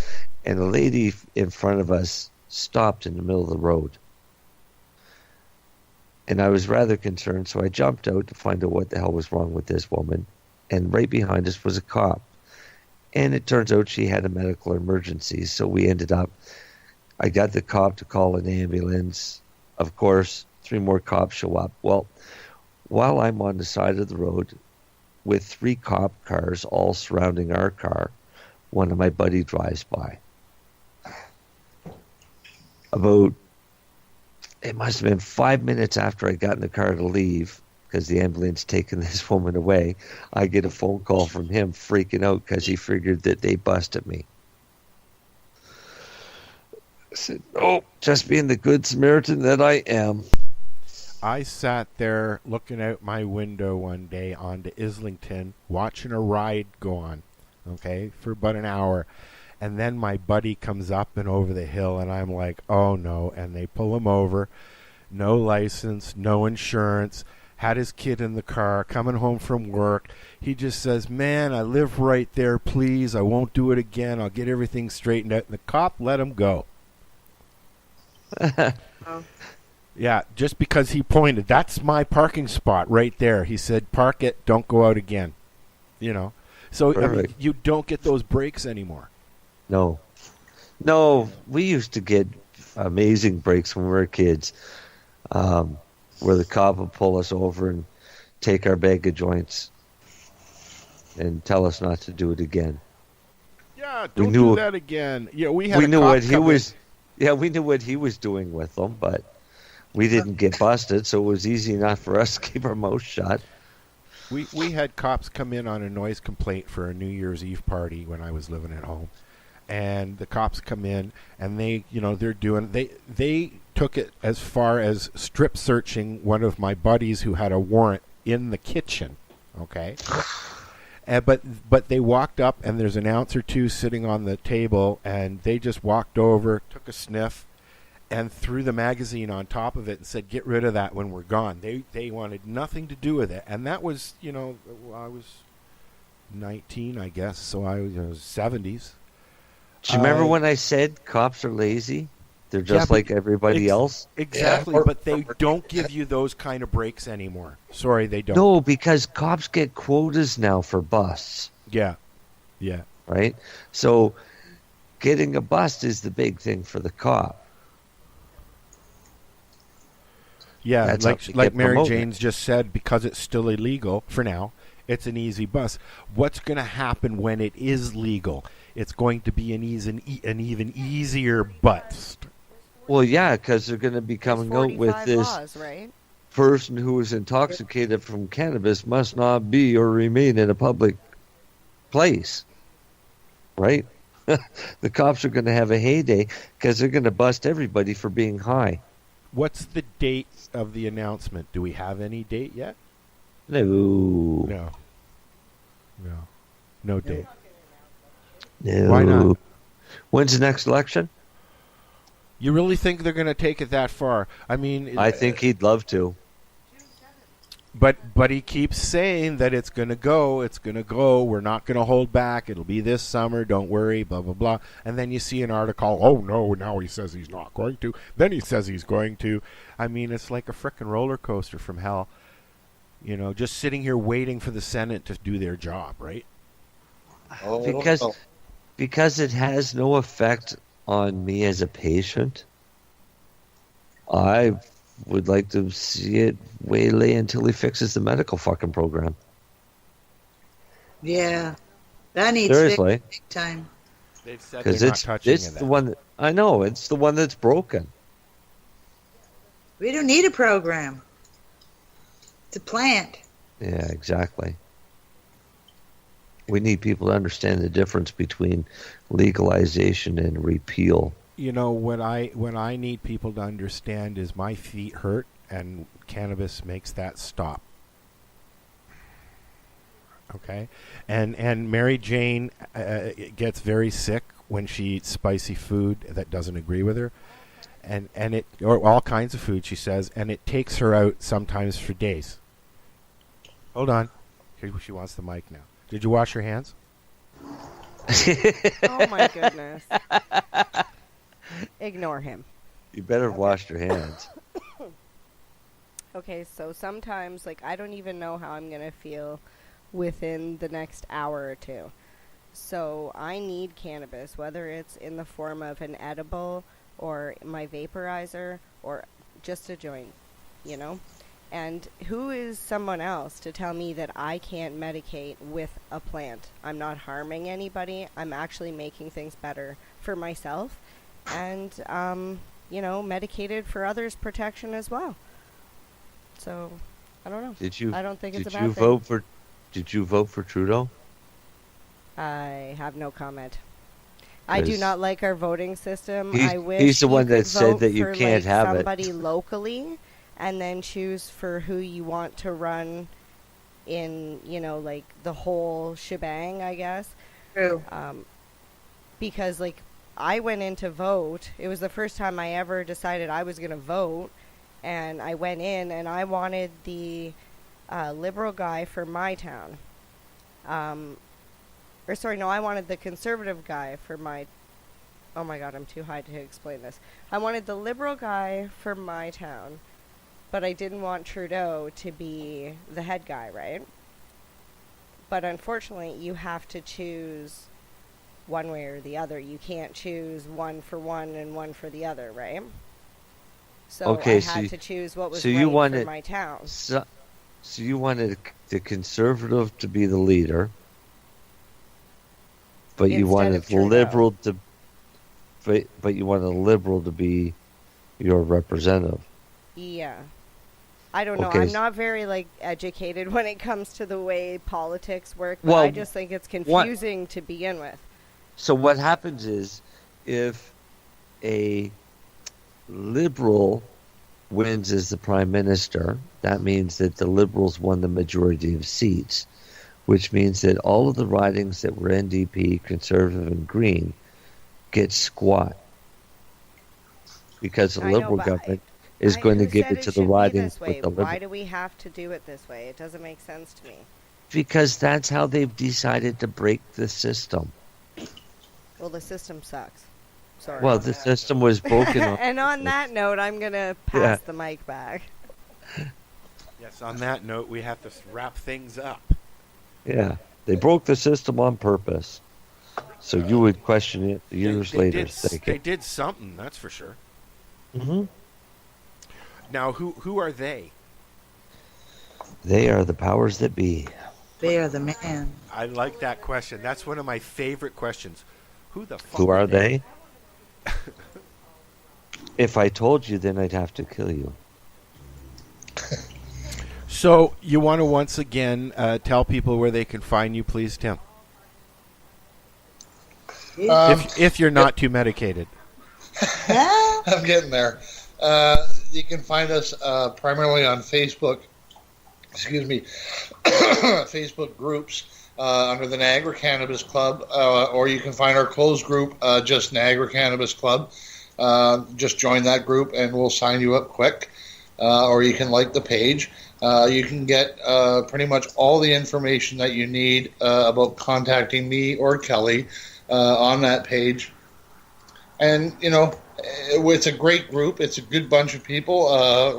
and a lady in front of us stopped in the middle of the road. And I was rather concerned, so I jumped out to find out what the hell was wrong with this woman. And right behind us was a cop. And it turns out she had a medical emergency, so we ended up, I got the cop to call an ambulance. Of course, 3 more cops show up. Well, while I'm on the side of the road with 3 cop cars all surrounding our car, one of my buddy drives by. It must have been 5 minutes after I got in the car to leave, because the ambulance taking this woman away, I get a phone call from him freaking out because he figured that they busted me. I said, "Oh, just being the good Samaritan that I am." I sat there looking out my window one day onto Islington, watching a ride go on, okay, for about an hour. And then my buddy comes up and over the hill, and I'm like, oh no. And they pull him over. No license, no insurance. Had his kid in the car, coming home from work. He just says, "Man, I live right there. Please, I won't do it again. I'll get everything straightened out." And the cop let him go. Yeah, just because he pointed. "That's my parking spot right there." He said, "Park it. Don't go out again." You know. So I mean, you don't get those breaks anymore. No, we used to get amazing breaks when we were kids, where the cop would pull us over and take our bag of joints and tell us not to do it again. Yeah, don't do that again. Yeah, we knew what he was. Yeah, we knew what he was doing with them, but we didn't get busted, so it was easy enough for us to keep our mouth shut. We had cops come in on a noise complaint for a New Year's Eve party when I was living at home. And the cops come in, and they took it as far as strip searching one of my buddies who had a warrant in the kitchen. Okay, but they walked up, and there's an ounce or two sitting on the table, and they just walked over, took a sniff, and threw the magazine on top of it and said, "Get rid of that when we're gone." They wanted nothing to do with it, and that was, I was 19, I guess, so I was 70s. Do you remember when I said cops are lazy? They're just like everybody else? Exactly, but they don't give you those kind of breaks anymore. Sorry, they don't. No, because cops get quotas now for busts. Yeah. Right? So getting a bust is the big thing for the cop. Yeah, That's like Mary Jane's just said, because it's still illegal for now, it's an easy bust. What's going to happen when it is legal? It's going to be an even easier bust. Well, yeah, because they're going to be coming out with this laws, right? Person who is intoxicated from cannabis must not be or remain in a public place, right? The cops are going to have a heyday because they're going to bust everybody for being high. What's the date of the announcement? Do we have any date yet? No date. No. Why not? When's the next election? You really think they're going to take it that far? I mean, I think he'd love to. But he keeps saying that it's going to go. We're not going to hold back. It'll be this summer. Don't worry, blah, blah, blah. And then you see an article, oh, no, now he says he's not going to. Then he says he's going to. I mean, it's like a frickin' roller coaster from hell. Just sitting here waiting for the Senate to do their job, right? Because it has no effect on me as a patient, I would like to see it waylay until he fixes the medical fucking program. Yeah, that needs Seriously. fixing big time. They've said Because they're not touching it's it. the one that, I know, it's the one that's broken. We don't need a program. It's a plant. Yeah, exactly. We need people to understand the difference between legalization and repeal. You know, what I need people to understand is my feet hurt, and cannabis makes that stop. Okay, and Mary Jane gets very sick when she eats spicy food that doesn't agree with her, and it, or all kinds of food, she says, and it takes her out sometimes for days. Hold on, here she wants the mic now. Did you wash your hands? Oh my goodness! Ignore him. You better have washed your hands. Okay, so sometimes, like, I don't even know how I'm gonna feel within the next hour or two. So I need cannabis, whether it's in the form of an edible or my vaporizer or just a joint, you know? And who is someone else to tell me that I can't medicate with a plant? I'm not harming anybody. I'm actually making things better for myself and, you know, medicated for others' protection as well. So, I don't know. I don't think it's a bad thing. Did you vote for Trudeau? I have no comment. I do not like our voting system. I wish he's the one that said that you for, can't like, have somebody it. locally, and then choose for who you want to run in, you know, like the whole shebang, I guess. True. Because, like, I went in to vote. It was the first time I ever decided I was going to vote, and I went in and I wanted the Liberal guy for my town. I wanted the Conservative guy for my... Oh my god, I'm too high to explain this. I wanted the Liberal guy for my town, but I didn't want Trudeau to be the head guy, right? But unfortunately, you have to choose one way or the other. You can't choose one for one and one for the other, right? So I had to choose what was right for my town. So you wanted the Conservative to be the leader, but you wanted the Liberal to, but you wanted a Liberal to be your representative. Yeah. I don't know. I'm not very, like, educated when it comes to the way politics work, but I just think it's confusing to begin with. So what happens is, if a Liberal wins as the Prime Minister, that means that the Liberals won the majority of seats, which means that all of the ridings that were NDP, Conservative, and Green get squat. Because the Liberal government is going to give it to the ridings with the Liberal. Why do we have to do it this way? It doesn't make sense to me. Because that's how they've decided to break the system. Well, the system sucks. Sorry. Well, the system was broken. And on that note, I'm going to pass the mic back. Yes, on that note, we have to wrap things up. Yeah, they broke the system on purpose. So you would question it years later. They did something, that's for sure. Mm-hmm. Now, who are they? They are the powers that be. They are the man. I like that question. That's one of my favorite questions. Who the fuck Who are they? If I told you, then I'd have to kill you. So, you want to once again tell people where they can find you, please, Tim? If you're not too medicated. I'm getting there. You can find us primarily on Facebook. Excuse me. Facebook groups under the Niagara Cannabis Club, or you can find our closed group, just Niagara Cannabis Club. Just join that group and we'll sign you up quick. Or you can like the page. You can get pretty much all the information that you need about contacting me or Kelly on that page. And, you know, it's a great group. It's a good bunch of people.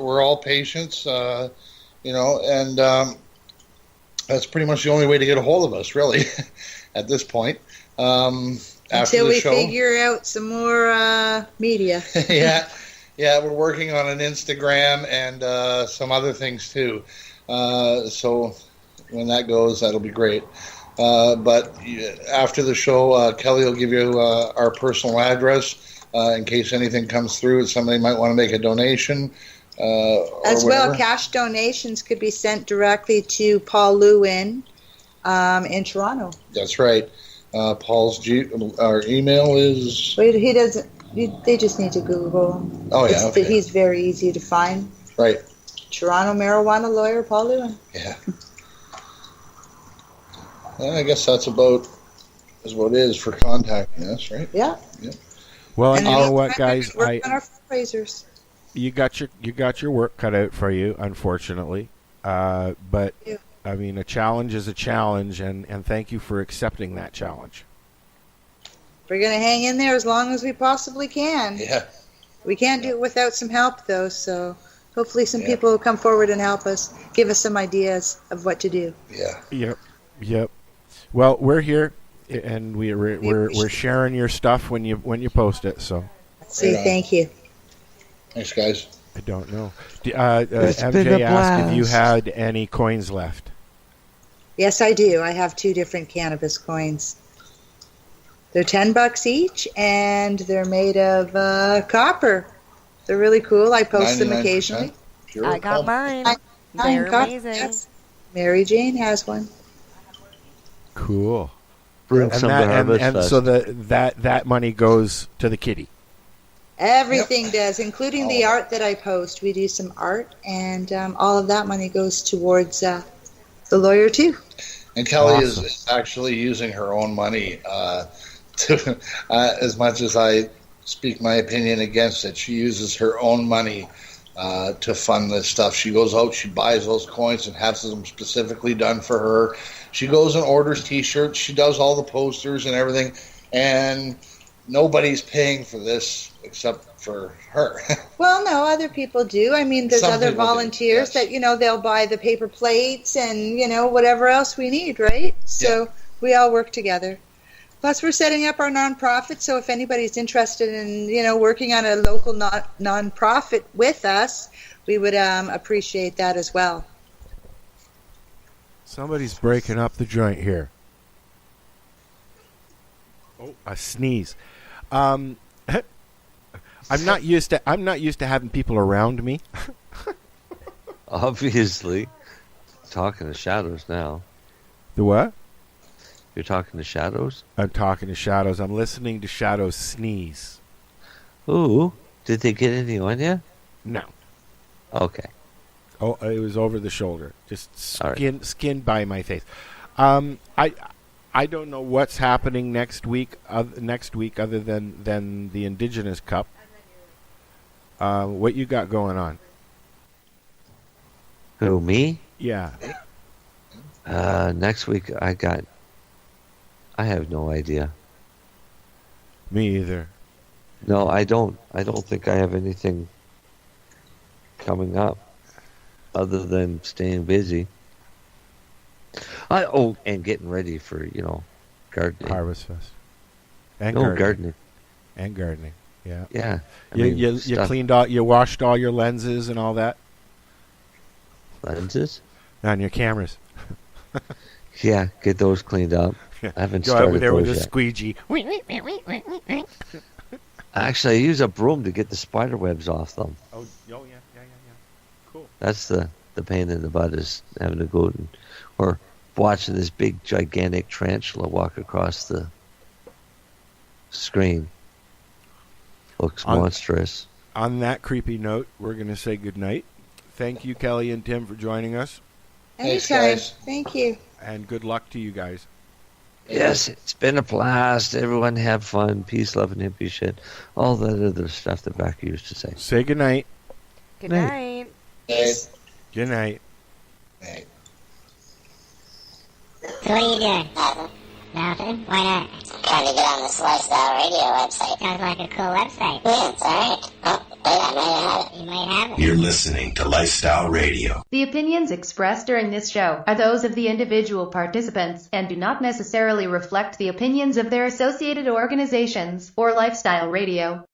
We're all patients, you know, and that's pretty much the only way to get a hold of us, really, at this point. After Until the we show, figure out some more media. yeah, we're working on an Instagram and some other things too. So when that goes, that'll be great. But after the show, Kelly will give you our personal address in case anything comes through. Somebody might want to make a donation. As well, cash donations could be sent directly to Paul Lewin in Toronto. That's right. Paul's our email is. Wait, he doesn't. They just need to Google him. Oh yeah, okay. He's very easy to find. Right. Toronto marijuana lawyer Paul Lewin. Yeah. I guess that's about what it is for contacting us, right? Yeah. Well, And you know then what, guys? work on our fundraisers. You got your work cut out for you, unfortunately. But Yeah. I mean, a challenge is a challenge, and thank you for accepting that challenge. We're going to hang in there as long as we possibly can. Yeah. We can't do it without some help, though, so hopefully some people will come forward and help us, give us some ideas of what to do. Yeah. Yep. Well, we're here, and we're sharing your stuff when you post it. So. See, thank you. Thanks, guys. I don't know. It's been MJ a asked if you blast. had any coins left. Yes, I do. I have 2 different cannabis coins. They're $10 each, and they're made of copper. They're really cool. I post them 99% occasionally. pure I got mine. Mine They're copper, amazing. yes. Mary Jane has one. Bring Cool. And some that- to Harvest and Fest. so that money goes to the kitty. Everything does, including the art that I post. We do some art, and all of that money goes towards the lawyer, too. And Kelly Awesome. is actually using her own money to, as much as I speak my opinion against it, she uses her own money to fund this stuff. She goes out, she buys those coins and has them specifically done for her. She goes and orders T-shirts. She does all the posters and everything, and nobody's paying for this except for her. Well, no, other people do. I mean, there's Some other people do, volunteers that, they'll buy the paper plates and, whatever else we need, right? So we all work together. Plus, we're setting up our nonprofit, so if anybody's interested in, working on a local nonprofit with us, we would appreciate that as well. Somebody's breaking up the joint here. Oh, a sneeze. I'm not used to having people around me. Obviously. Talking to shadows now. The what? You're talking to shadows? I'm talking to shadows. I'm listening to shadows sneeze. Ooh. Did they get any on you? No. Okay. Oh, it was over the shoulder. Just All right. skin by my face. I don't know what's happening next week other than the Indigenous Cup. What you got going on? Who, me? Yeah. Next week I have no idea. Me either. No, I don't think I have anything coming up other than staying busy. And getting ready for, gardening. Harvest Fest. And No, gardening. gardening. And gardening. Yeah. Yeah. I You mean, you stuff- cleaned all, you washed all your lenses and all that lenses? on your cameras. Yeah, get those cleaned up. I haven't Go started over there with a those yet. squeegee. Actually, I use a broom to get the spider webs off them. Oh yeah. Cool. That's the pain in the butt, is having to go or watching this big gigantic tarantula walk across the screen. Looks monstrous. On that creepy note, we're going to say goodnight. Thank you, Kelly and Tim, for joining us. Anytime. Thank you. And good luck to you guys. Yes, it's been a blast. Everyone have fun. Peace, love, and hippie shit. All that other stuff that Becky used to say. Say goodnight. Good night. Good night. So what are you doing? Nothing. Why not? Trying to get on this Lifestyle Radio website. Sounds like a cool website. Yeah, it's alright. Oh, You might have it. You're listening to Lifestyle Radio. The opinions expressed during this show are those of the individual participants and do not necessarily reflect the opinions of their associated organizations or Lifestyle Radio.